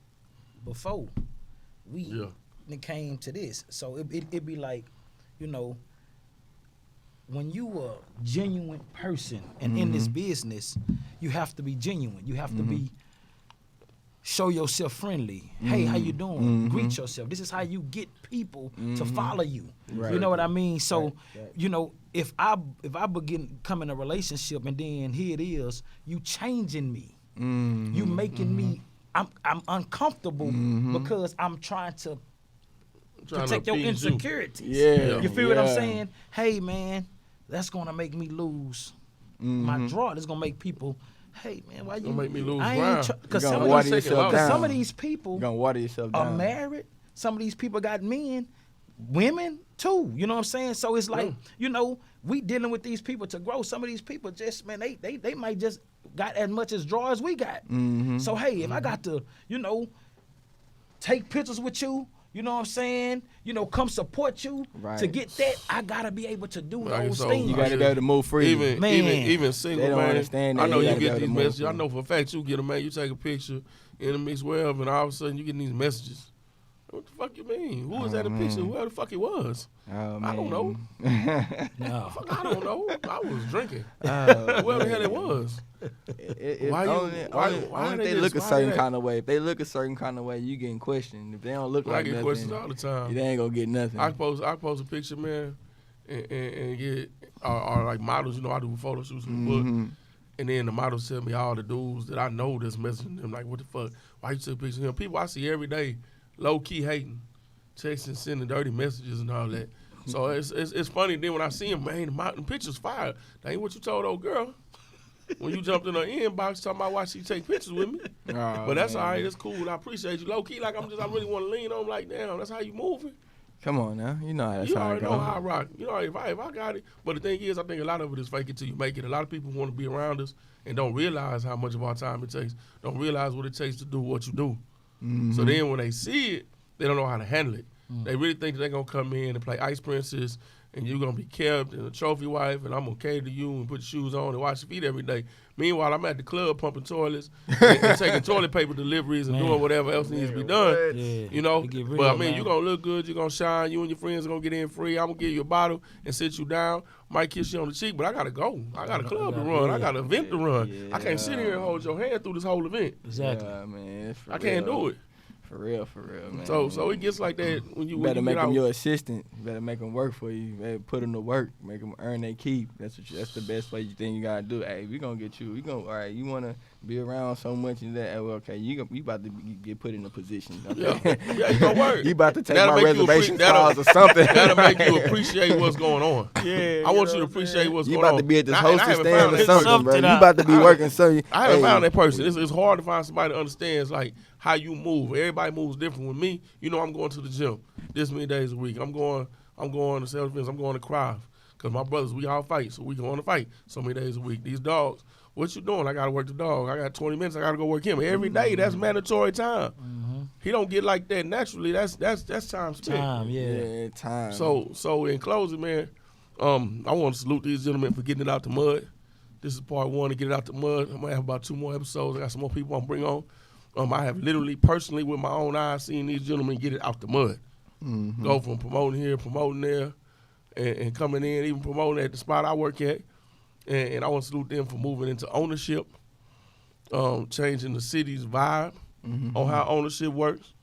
before we came to this, so it be like, when you a genuine person and in this business, you have to be genuine. You have to be. Show yourself friendly. Hey, how you doing? Greet yourself. This is how you get people to follow you. Right. You know what I mean? So, if I begin come in a relationship and then here it is, you changing me. You making me. I'm uncomfortable because I'm trying to protect your insecurities. You feel what I'm saying? Hey, man, that's gonna make me lose my draw. That's gonna make people. Hey, man, why you make me lose ground? Because some of these people are married. Some of these people got men, women too. You know what I'm saying? So it's like, we dealing with these people to grow. Some of these people just, man, they might just got as much as draw as we got. So hey, if I got to, take pictures with you, you know what I'm saying? Come support you. Right. To get that, I gotta be able to do those things. You gotta be able to move freely. Even single, they don't man. Understand that. I know you get these messages. I know for a fact you get them, man. You take a picture in a mixed web, and all of a sudden you get these messages. What the fuck you mean? Who was at the picture? Whoever the fuck it was. Oh, I don't know. No. Fuck, I don't know. I was drinking. Oh, Whoever the hell it was. Why they look a certain kind of way? If they look a certain kind of way, you getting questioned. If they don't look I like get nothing, questions all the time. they ain't gonna get nothing. I post a picture, man, and get or like models. You know, I do photo shoots in the book. And then the models tell me all the dudes that I know that's messaging them like, what the fuck? Why you took pictures of him? People I see every day, low key hating, texting, sending dirty messages and all that. So it's funny. Then when I see him, man, the pictures fire. That ain't what you told old girl when you jumped in her inbox talking about why she take pictures with me. But that's all right. It's cool. I appreciate you. Low key, like I really want to lean on. Like, damn, that's how you moving. Come on now, you know how that's You how it already goes. know how I rock. You know, if I got it. But the thing is, I think a lot of it is fake it till you make it. A lot of people want to be around us and don't realize how much of our time it takes. Don't realize what it takes to do what you do. So then when they see it, they don't know how to handle it. They really think that they're going to come in and play Ice Princess and you're going to be kept and a trophy wife and I'm going to cater to you and put your shoes on and wash your feet every day. Meanwhile, I'm at the club pumping toilets and taking toilet paper deliveries and doing whatever else needs to be done. Yeah. You know, Real, but I mean, man. you're going to look good, you're going to shine, you and your friends are going to get in free. I'm going to give you a bottle and sit you down, might kiss you on the cheek, but I got to go. I got a club to run. I got an event to run. I can't sit here and hold your hand through this whole event. Exactly. Yeah, man, I can't do it. For real, man. So it gets like that when you better when you make get them out. your assistant. You better make them work for you. You better put them to work. Make them earn their keep. That's the best way you think you gotta do. Hey, we gonna get you. We gonna all right. You wanna be around so much and that? Well, okay, you about to get put in a position. Okay? Yeah, you gonna work. You about to take That'll my make you reservation that'll- clause or something. That'll make you appreciate what's going on. Yeah. I want you to appreciate what's You going on. about to be at this And I hostess haven't stand found or that something, person. bro. You Something about to be I- working so. I haven't hey, found that person. It's hard to find somebody that understands like how you move. Everybody moves different. With me, you know, I'm going to the gym this many days a week. I'm going to self-defense. I'm going to Krav. Because my brothers, we all fight, so we going to fight so many days a week. These dogs, what you doing? I got to work the dog. I got 20 minutes. I got to go work him. Every day, that's mandatory time. He don't get like that naturally. That's time spent. Time, yeah, time. So in closing, man, I want to salute these gentlemen for getting it out the mud. This is part one to get it out the mud. I'm going to have about 2 more episodes. I got some more people I'm going to bring on. I have literally, personally, with my own eyes, seen these gentlemen get it out the mud. Go from promoting here, promoting there, and coming in, even promoting at the spot I work at. And I want to salute them for moving into ownership, changing the city's vibe on how ownership works,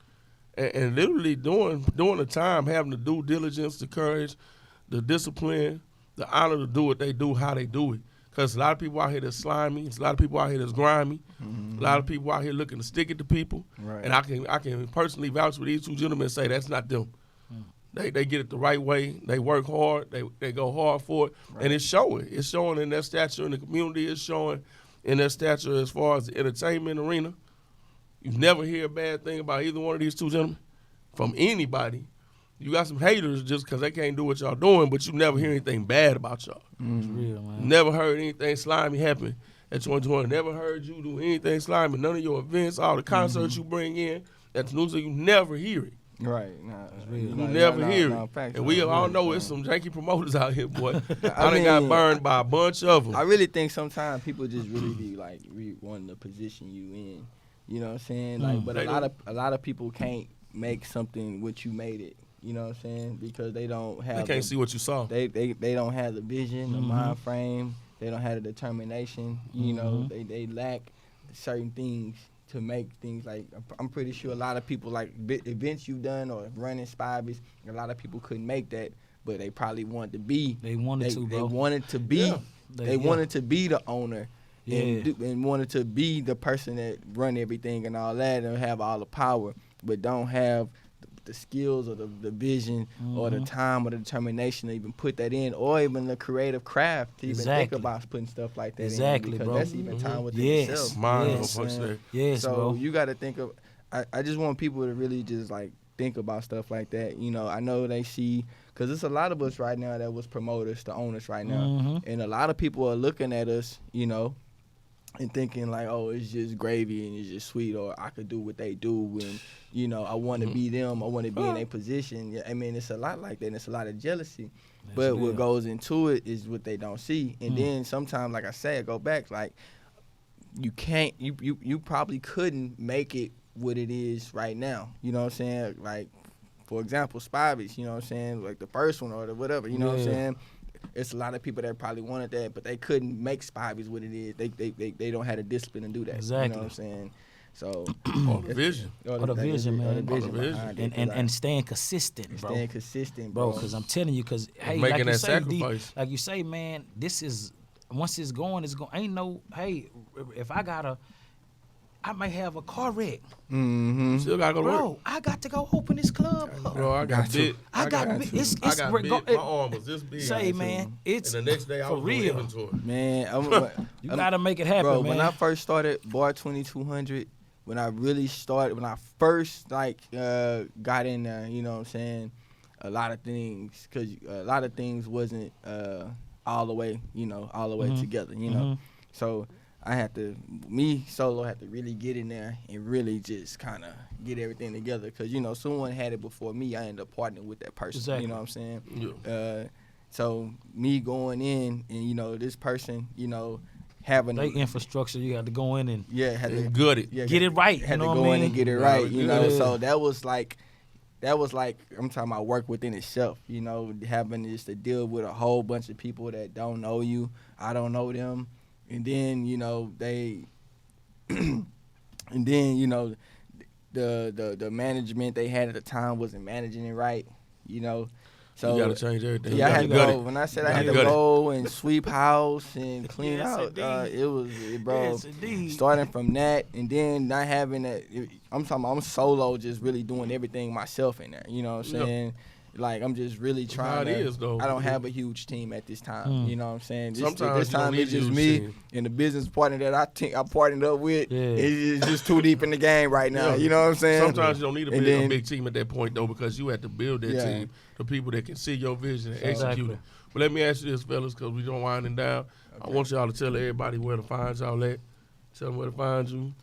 and literally doing the time, having the due diligence, the courage, the discipline, the honor to do what they do, how they do it. Because a lot of people out here that's slimy. There's a lot of people out here that's grimy. A lot of people out here looking to stick it to people. Right. And I can personally vouch for these two gentlemen and say that's not them. They get it the right way. They work hard. They go hard for it. Right. And it's showing. It's showing in their stature in the community. It's showing in their stature as far as the entertainment arena. You never hear a bad thing about either one of these two gentlemen from anybody. You got some haters just because they can't do what y'all doing, but you never hear anything bad about y'all. It's real, man. Never heard anything slimy happen at 2020. Never heard you do anything slimy. None of your events, all the concerts you bring in, that's news, you never hear it. Right. Nah, it's real. You never hear it. Facts, And we all know it's some janky promoters out here, boy. I done got burned by a bunch of them. I really think sometimes people just really be like wanting to position you in. You know what I'm saying? Like, but a lot of people can't make something what you made it. You know what I'm saying? Because they don't have. They can't see what you saw. They don't have the vision, the mind frame. They don't have the determination. You know, they lack certain things to make things like. I'm pretty sure a lot of people like events you've done or running Spiveys. A lot of people couldn't make that, but they probably wanted to be. They wanted to, bro. They wanted to be. Yeah. They wanted to be the owner. Yeah. And wanted to be the person that run everything and all that and have all the power, but don't have the skills or the vision or the time or the determination to even put that in, or even the creative craft to even think about putting stuff like that in, because bro. that's even time within itself. Yes, so bro. you got to think of. I just want people to really just like think about stuff like that. You know, I know they see, because there's a lot of us right now that was promoters to owners right now, and a lot of people are looking at us, you know, and thinking like, oh, it's just gravy and it's just sweet, or I could do what they do, and you know, I want to be them, I want to be in their position. Yeah, I mean, it's a lot like that, and it's a lot of jealousy. But what goes into it is what they don't see, and then sometimes, like I said, go back, like you probably couldn't make it what it is right now. You know what I'm saying? Like for example, Spivey's, you know what I'm saying, like the first one or the whatever, you know what I'm saying. It's a lot of people that probably wanted that, but they couldn't make Spivey's what it is. They don't have the discipline to do that. Exactly. You know what I'm saying. So Or the vision. Or the vision, man. Or the vision Or the vision. behind it, And staying consistent, bro. staying consistent, Bro, bro. because I'm telling you, because hey, Making like you that say, sacrifice. like you say, man, this is once it's going, it's going. Ain't no, hey, if I may have a car wreck, Mm-hmm. Still gotta go to work. bro. I got to go open this club up. Bro, I got big. I got got big. two. It's I got rego- big. My arm was this big. Say, man, it's And the next day I for was doing real. inventory. Man, You gotta make it happen, bro. man. When I first started Bar 2200, when I first like got in there, you know what I'm saying, a lot of things wasn't all the way, together, you know. So I had to really get in there and really just kind of get everything together, because, you know, someone had it before me. I ended up partnering with that person, Exactly. you know what I'm saying? Yeah. So me going in and, you know, this person, you know, having They infrastructure, you got to go in and had to Good it. get it right. had you to know go what I in mean? and get it Right, right, you know. yeah. So that was like I'm talking about work within itself, you know, having just to deal with a whole bunch of people that don't know you. I don't know them, and then, you know, the management they had at the time wasn't managing it right, you know. So You gotta change everything. yeah, I had to Gut go. it. When I said I You had to gotta gut it. go and sweep house and clean Yes, out, indeed. bro. Yes, indeed. Starting from that, and then not having that. I'm solo, just really doing everything myself in there. You know what I'm Yeah. saying? Like, I'm just really how trying it to. is, though. I don't have a huge team at this time. Mm. You know what I'm saying? Sometimes this you don't time need it's a just huge me team. and the business partner that I partnered up with. Yeah. It's just too deep in the game right now. Yeah. You know what I'm saying? Sometimes you don't need a And big, then- a big team at that point, though, because you have to build that Yeah. team, the people that can see your vision and Exactly. execute it. But let me ask you this, fellas, because we don't winding down. I want y'all to tell everybody where to find y'all at. Tell them where to find you.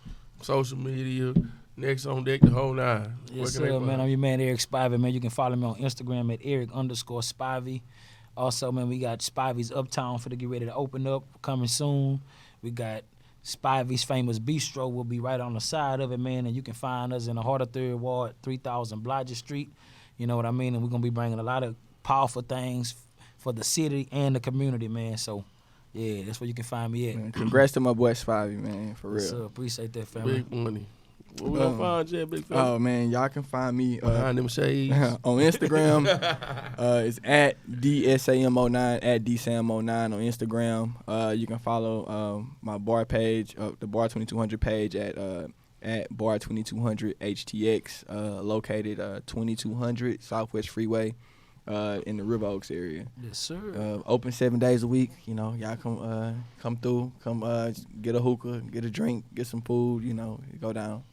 Social media, next on deck, the whole nine. Where Yes, can they sir, find man. you? I'm your man, ERIC SPIVEY, man. You can follow me on Instagram at ERIC_Spivey. Also, man, we got Spivey's Uptown for to get ready to open up, coming soon. We got Spivey's Famous Bistro will be right on the side of it, man. And you can find us in the heart of 3rd Ward, 3000 Blodgett Street. You know what I mean? And we're going to be bringing a lot of powerful things for the city and the community, man. So, yeah, that's where you can find me at. Man, congrats to my boy Spivey, man, for real. Yes, sir. Appreciate that, family. Big money. Where we gonna find you at, big fella? Oh man, y'all can find me Behind them shades. on Instagram. It's at DSAM09, at DSAM09 on Instagram. You can follow my bar page, the Bar 2200 page at Bar 2200 HTX, located 2200 Southwest Freeway in the River Oaks area. Yes, sir. Open 7 days a week. You know, y'all come through, get a hookah, get a drink, get some food. You know, go down.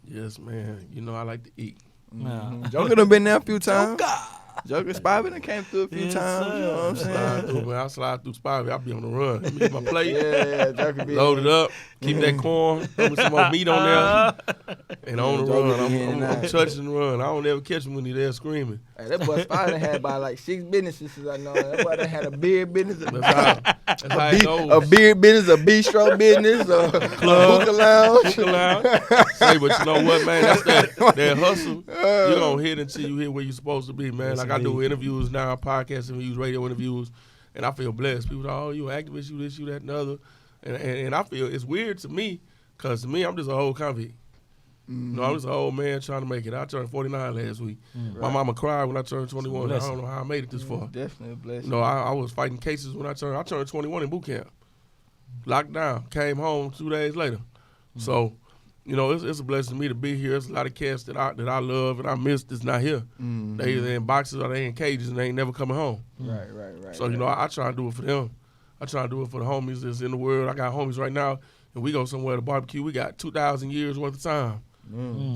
Yes, man. You know I like to eat. Nah. Joker done been there a few times. Joker Spivey done came through a few Yes, times. sir. You know what I'm saying? Slide through, man. I slide through Spivey. I be on the run. Let me get my plate. Yeah, Joker be Load it up. Keep that corn. Put some more meat on there. And on the Joker run. be in and I'm out. touching the run. I don't ever catch him when he there screaming. Hey, that boy Spivey done had about like 6 businesses since I know him. That boy done had a beer business, That's how it a goes. beer business, a bistro business, a hookah lounge. Hookah lounge. Say, but you know what, man? That's that hustle. You don't hit until you hit where you're supposed to be, man. Yes, Like I do indeed. interviews now, podcast interviews, radio interviews, and I feel blessed. People are, oh, you an activist, you this, you that, and the other. And I feel it's weird to me, because to me, I'm just a whole convict. You know, I'm just an old man trying to make it. I turned 49 last week. My mama cried when I turned 21. I don't know how I made it this far. Definitely a blessing. You know, I was fighting cases when I turned 21 in boot camp. Locked down, came home 2 days later. So, you know, it's a blessing to me to be here. There's a lot of cats that I love and I miss that's not here. They either in boxes or they in cages and they ain't never coming home. Right. So, you know, I try to do it for them. I try to do it for the homies that's in the world. I got homies right now, and we go somewhere to barbecue. We got 2,000 years worth of time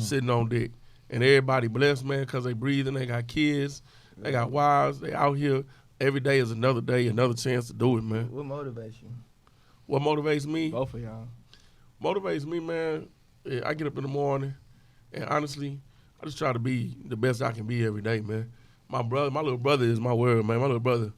sitting on deck. And everybody blessed, man, because they breathing. They got kids. They got wives. They out here. Every day is another day, another chance to do it, man. What motivates you? What motivates me? Both of y'all. Motivates me, man. I get up in the morning, and honestly, I just try to be the best I can be every day, man. My little brother is my world, man. My little brother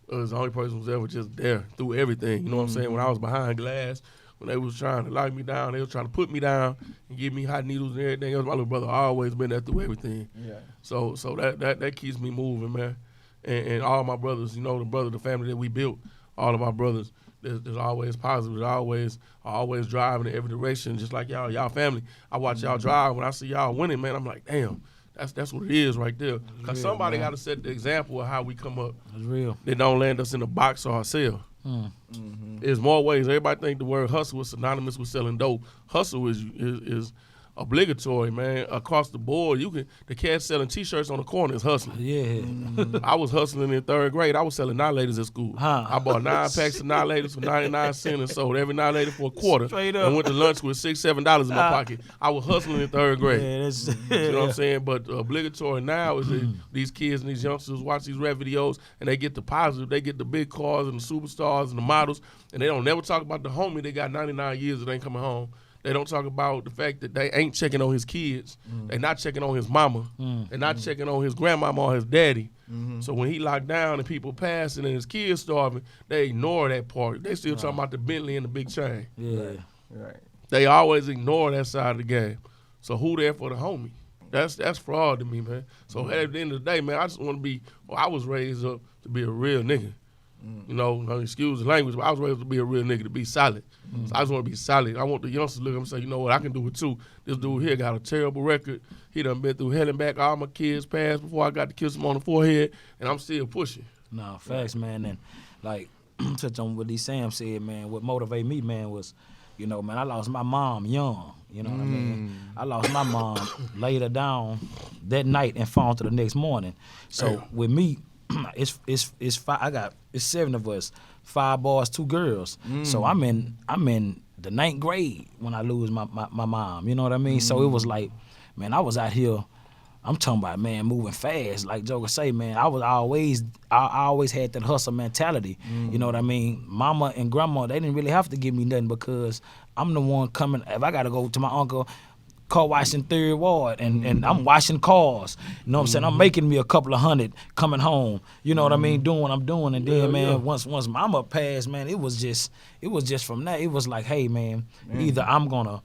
is the only person who's ever just there through everything. You know what I'm saying? When I was behind glass, when they was trying to lock me down, they was trying to put me down and give me hot needles and everything else. My little brother always been there through everything. Yeah. So that keeps me moving, man. And all my brothers, the family that we built, all of my brothers, there's always positive. There's always driving in every direction, just like y'all family. I watch y'all drive. When I see y'all winning, man, I'm like, damn, that's what it is right there. Because somebody got to set the example of how we come up. It's real. They don't land us in a box or a cell. Mm-hmm. There's more ways. Everybody think the word hustle is synonymous with selling dope. Hustle is obligatory, man, across the board. The cat selling T-shirts on the corner is hustling. Yeah. I was hustling in 3rd grade. I was selling Nihilators at school. Huh. I bought 9 packs of Nihilators for 99 cents and sold every Nihilator for a quarter. Straight up. And went to lunch with $6, $7 in my pocket. I was hustling in 3rd grade. Yeah, that's, You know what I'm saying? But obligatory now is that these kids and these youngsters watch these rap videos and they get the positive. They get the big cars and the superstars and the models, and they don't never talk about the homie they got 99 years that ain't coming home. They don't talk about the fact that they ain't checking on his kids. They not checking on his mama. They not checking on his grandmama or his daddy. So when he locked down and people passing and his kids starving, they ignore that part. They still talking about the Bentley and the big chain. yeah. Right. They always ignore that side of the game. So who there for the homie? That's fraud to me, man. So at the end of the day, man, I just want to be. Well, I was raised up to be a real nigga. You know, excuse the language, but I was raised to be a real nigga, to be solid. So I just want to be solid. I want the youngsters to look at him and say, you know what, I can do it too. This dude here got a terrible record. He done been through hell and back. All my kids passed before I got to kiss him on the forehead, and I'm still pushing. No, facts, man. And like, touch on what D Sam said, man, what motivated me, man, was, you know, man, I lost my mom young. You know what I mean? I lost my mom, laid her down that night and phoned to the next morning. So with me, it's 7 of us, 5 boys, 2 girls. So I'm in the 9th grade when I lose my mom. You know what I mean? So it was like, man, I was out here. I'm talking about, man, moving fast. Like Joker say, man, I always had that hustle mentality. You know what I mean? Mama and grandma, they didn't really have to give me nothing because I'm the one coming. If I got to go to my uncle, car washing 3rd Ward, and I'm washing cars. You know what I'm saying? I'm making me a couple of hundred coming home. You know what I mean? Doing what I'm doing. And then, man, once mama passed, man, it was just from that. It was like, hey, man, either I'm gonna,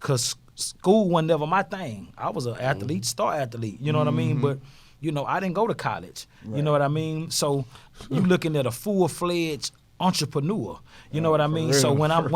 cause school was never my thing. I was an athlete, star athlete. You know what I mean? But you know, I didn't go to college. Right. You know what I mean? So you looking at a full-fledged entrepreneur. You know what I mean? So when I'm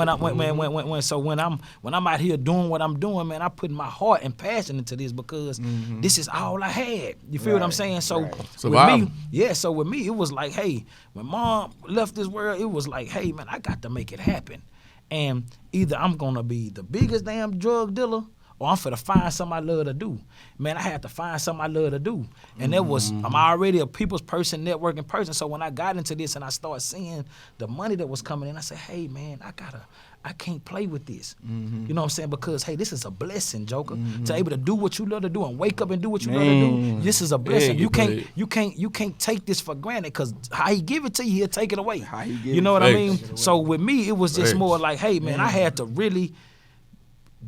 out here doing what I'm doing, man, I put my heart and passion into this because this is all I had. You feel what I'm saying? So with me, it was like, hey, when mom left this world, it was like, hey, man, I got to make it happen. And either I'm gonna be the biggest damn drug dealer, or I'm finna find something I love to do. Man, I had to find something I love to do. And that was, I'm already a people's person, networking person. So when I got into this and I started seeing the money that was coming in, I said, hey, man, I can't play with this. You know what I'm saying? Because, hey, this is a blessing, Joker. To able to do what you love to do and wake up and do what you love to do. This is a blessing. You can't take this for granted because how he give it to you, he'll take it away. You know what I mean? So with me, it was just more like, hey, man, I had to really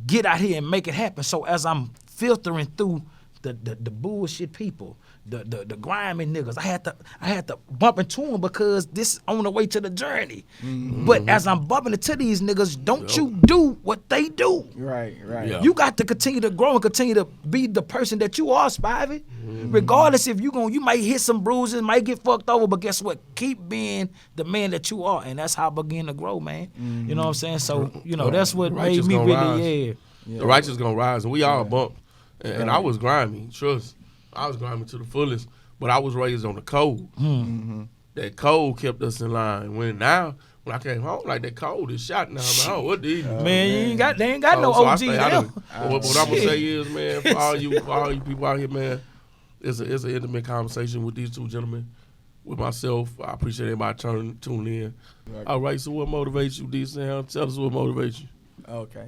get out here and make it happen. So as I'm filtering through the bullshit people, the grimy niggas, I had to bump into them because this is on the way to the journey. But as I'm bumping into these niggas, don't you do what they do. Right. Yeah. You got to continue to grow and continue to be the person that you are, Spivey. Regardless if you might hit some bruises, might get fucked over, but guess what? Keep being the man that you are, and that's how I begin to grow, man. You know what I'm saying? So, you know, that's what made me really, The righteous gonna rise, and we all bump. And I was grimy, trust. I was grimy to the fullest, but I was raised on the code. That code kept us in line. When I came home, like that code is shot now. I'm like, oh, what these? Man, they ain't got no OG now. What I'm gonna say is, man, for all you people out here, man, it's an intimate conversation with these 2 gentlemen, with myself. I appreciate everybody tuning in. All right, so what motivates you, D Sam? Tell us what motivates you. Okay.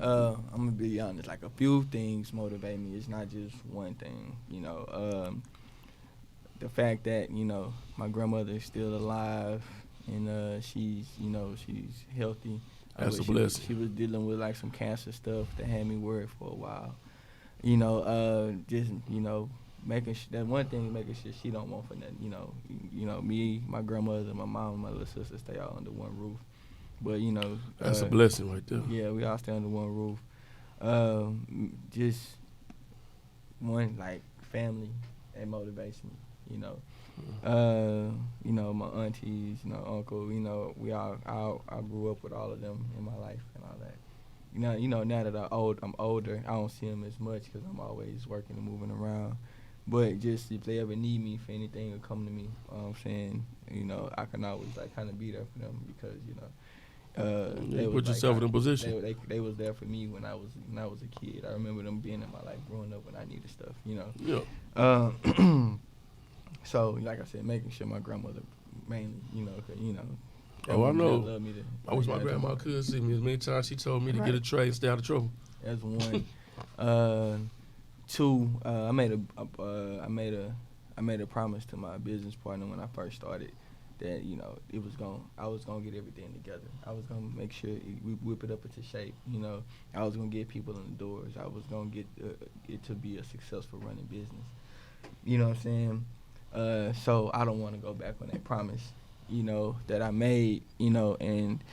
I'm gonna be honest. Like a few things motivate me. It's not just one thing. You know, the fact that my grandmother is still alive and she's healthy. That's a blessing. She was dealing with like some cancer stuff that had me worried for a while. Making that one thing, making sure she don't want for nothing. Me, my grandmother, my mom, and my little sister stay all under one roof. But you know, that's a blessing right there. Yeah, we all stay under one roof. Just one like family that motivates me. You know, my aunties, you know, uncle. You know, I grew up with all of them in my life and all that. You know, now that I'm older, I don't see them as much because I'm always working and moving around. But just if they ever need me for anything or come to me, I'm saying, you know, I can always like kind of be there for them because you know, they put yourself in a position. They was there for me when I was a kid. I remember them being in my life growing up when I needed stuff, you know. Yeah. So like I said, making sure my grandmother mainly, you know, 'cause, you know. Oh, I know. Love me I wish my grandma could see me as many times she told me to get a tray and stay out of trouble. That's one. Two, I made a promise to my business partner when I first started that, you know, I was gonna get everything together. I was gonna make sure we whip it up into shape. You know, I was gonna get people in the doors. I was gonna get it to be a successful running business. You know what I'm saying? So I don't want to go back on that promise, you know, that I made. You know, and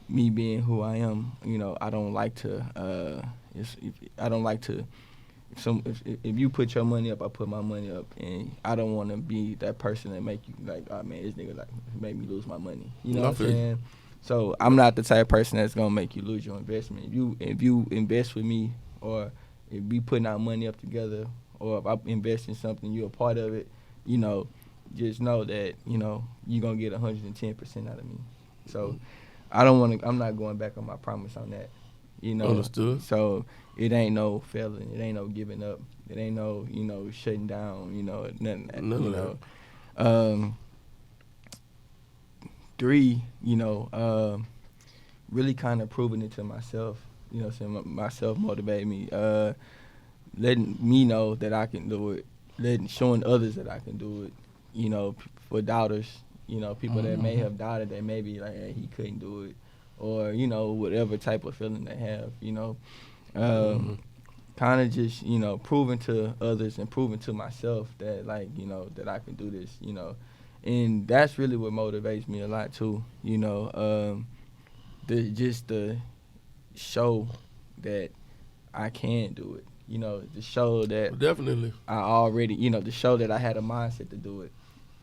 me being who I am, you know, I don't like to. If you put your money up, I put my money up, and I don't want to be that person that make you like, oh man, this nigga like made me lose my money. You know what I'm saying? So I'm not the type of person that's gonna make you lose your investment. If you invest with me, or if we putting our money up together, or if I invest in something, you're a part of it. You know, just know that you know you're gonna get 110% out of me. So I don't want to. I'm not going back on my promise on that. You know, understood. So it ain't no failing. It ain't no giving up. It ain't no, you know, shutting down. You know, nothing. None of that. Three, you know, really kind of proving it to myself. You know, saying myself motivate me. Letting me know that I can do it. Showing others that I can do it. You know, for doubters. You know, people that may have doubted that maybe like, hey, he couldn't do it. Or, you know, whatever type of feeling they have, you know. Kind of just, you know, proving to others and proving to myself that, like, you know, that I can do this, you know. And that's really what motivates me a lot, too, you know. The show that I can do it, you know, the show that definitely I already, you know, the show that I had a mindset to do it.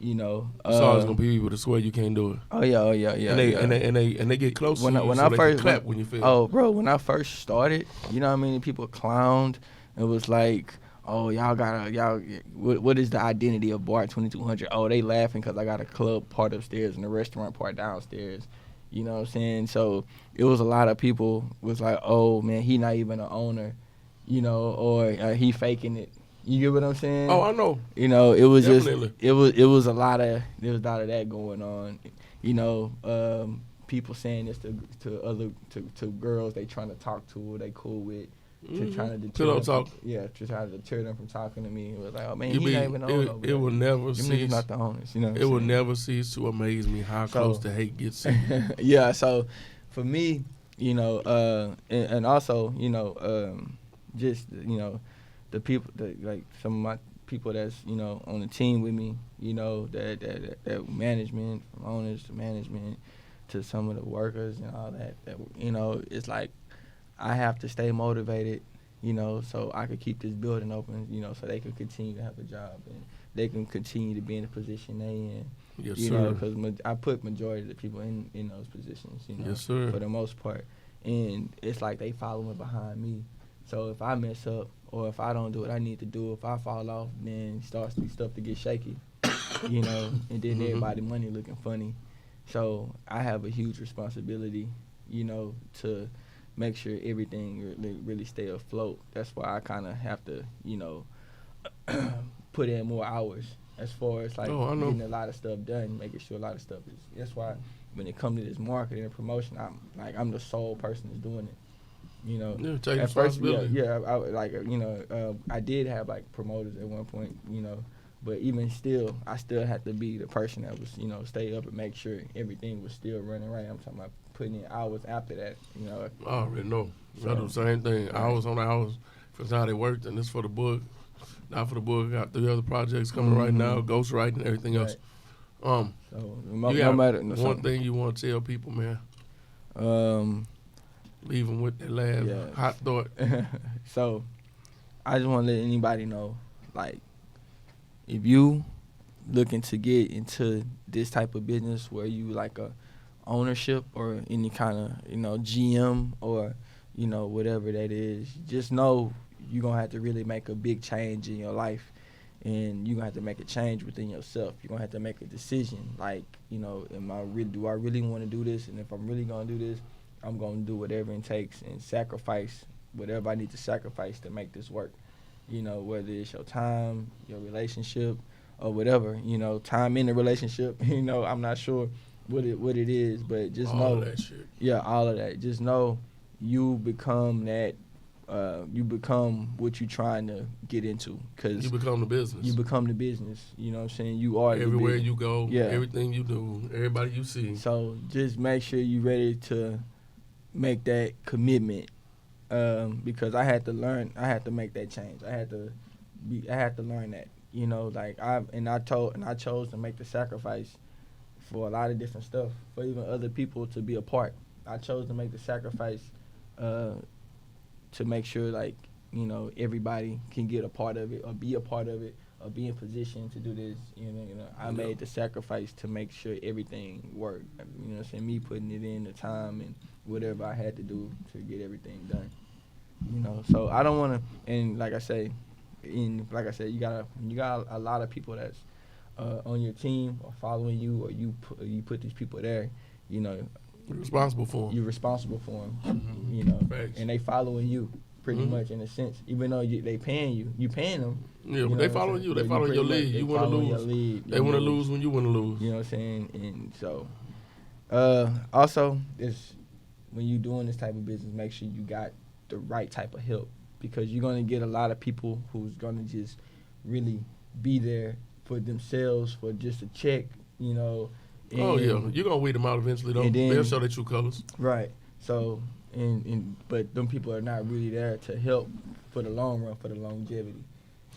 You know, it's always gonna be people to swear you can't do it. Oh yeah. And they get close when to you, when so I they first can clap when you fail. Oh, bro, when I first started, you know how many people clowned? It was like, oh, what is the identity of Bar 2200? Oh, they laughing because I got a club part upstairs and a restaurant part downstairs. You know what I'm saying? So it was a lot of people was like, oh man, he not even an owner, you know, or he faking it. You get what I'm saying? Oh, I know. You know, it was definitely. It was a lot of that going on. You know, people saying this to girls they trying to talk to, or they cool with, to trying to deter them. To try to deter them from talking to me. It was like, oh man, he not even owner. It will never cease. Not the owners, you know. It will never cease to amaze me how close the hate gets to you. Yeah. So for me, you know, and also, you know, just you know. The people that like some of my people that's, you know, on the team with me, you know, that management, from owners to management to some of the workers and all that, you know, it's like I have to stay motivated, you know, so I could keep this building open, you know, so they can continue to have a job and they can continue to be in the position they in. Yes, you sir. know, because I put majority of the people in those positions, you know, yes, sir. for the most part. And it's like they following behind me. So if I mess up, or if I don't do what I need to do, if I fall off, then starts stuff to get shaky, you know, and then everybody money looking funny. So I have a huge responsibility, you know, to make sure everything really stay afloat. That's why I kind of have to, you know, put in more hours as far as like getting a lot of stuff done, making sure a lot of stuff is. That's why when it comes to this marketing and promotion, I'm the sole person that's doing it. You know, take at first, responsibility. I did have like promoters at one point, you know, but even still, I still had to be the person that was, you know, stay up and make sure everything was still running right. I'm talking about putting in hours after that, you know. I already know. I do the same thing. Hours on hours for how they worked, and this for the book. Not for the book. I got 3 other projects coming right now, ghostwriting and everything else. So no matter one thing you want to tell people, man. Leave them with that last hot thought. So, I just want to let anybody know, like, if you looking to get into this type of business where you like a ownership or any kind of, GM or, whatever that is, just know you're going to have to really make a big change in your life. And you're going to have to make a change within yourself. You're going to have to make a decision. Like, do I really want to do this? And if I'm really going to do this, I'm going to do whatever it takes and sacrifice whatever I need to sacrifice to make this work. Whether it's your time, your relationship, or whatever. Time in the relationship, I'm not sure what it is, but just all know. All of that shit. Yeah, all of that. Just know you become that. You become what you're trying to get into. Cause you become the business. You become the business. You know what I'm saying? You are everywhere you go. Yeah. Everything you do. Everybody you see. So just make sure you're ready to make that commitment. Because I had to learn. I had to make that change. I had to learn that. I chose to make the sacrifice for a lot of different stuff. For even other people to be a part. I chose to make the sacrifice. To make sure, everybody can get a part of it or be a part of it or be in position to do this. I made the sacrifice to make sure everything worked. Me putting it in the time and whatever I had to do to get everything done. So I don't want to. And like I say, you got a lot of people that's on your team or following you, or you put these people there. You're responsible for them. You're responsible for them, Facts. And they following you pretty much in a sense. Even though they paying you paying them. Yeah, but they following you. They following your lead. You want to lose. They want to lose when you want to lose. You know what I'm saying? And so, also, when you doing this type of business, make sure you got the right type of help, because you're gonna get a lot of people who's gonna just really be there for themselves for just a check, And, you're gonna weed them out eventually, though. They'll show their true colors. Right. So, but them people are not really there to help for the long run, for the longevity.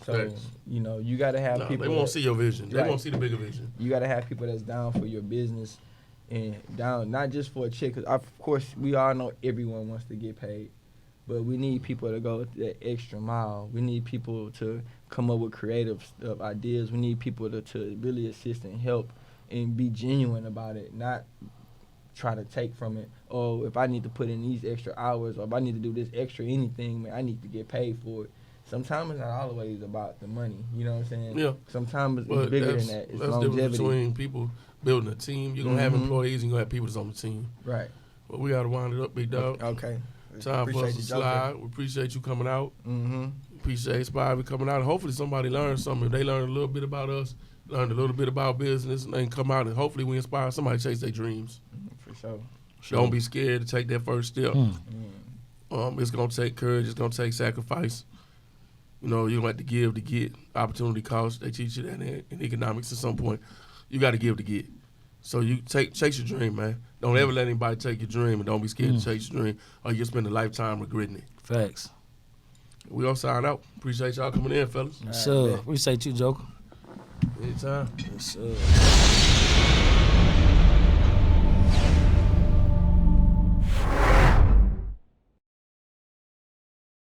So, Thanks. You got to have people. They won't see your vision. They Right. won't see the bigger vision. You got to have people that's down for your business and down not just for a check. Because, of course, we all know everyone wants to get paid. But we need people to go that extra mile. We need people to come up with creative ideas. We need people to really assist and help and be genuine about it, not try to take from it. Oh, if I need to put in these extra hours, or if I need to do this extra anything, man, I need to get paid for it. Sometimes it's not always about the money. You know what I'm saying? Yeah. Sometimes it's bigger than that. It's that's longevity. the difference between people building a team. You're going to have employees and you're going to have people that's on the team. Right. But we got to wind it up, big dog. Okay. Time for us to slide. We appreciate you coming out. Appreciate Spivey coming out. And hopefully somebody learned something. If they learned a little bit about us, learned a little bit about business, and they can come out and hopefully we inspire somebody to chase their dreams. For sure. Don't be scared to take that first step. It's going to take courage. It's going to take sacrifice. You don't have to give to get. Opportunity cost. They teach you that in economics at some point. You got to give to get. So you chase your dream, man. Don't ever let anybody take your dream, and don't be scared to chase your dream, or you'll spend a lifetime regretting it. Facts. We all sign out. Appreciate y'all coming in, fellas. Sure. Appreciate you, Joker. Anytime. Yes, sir.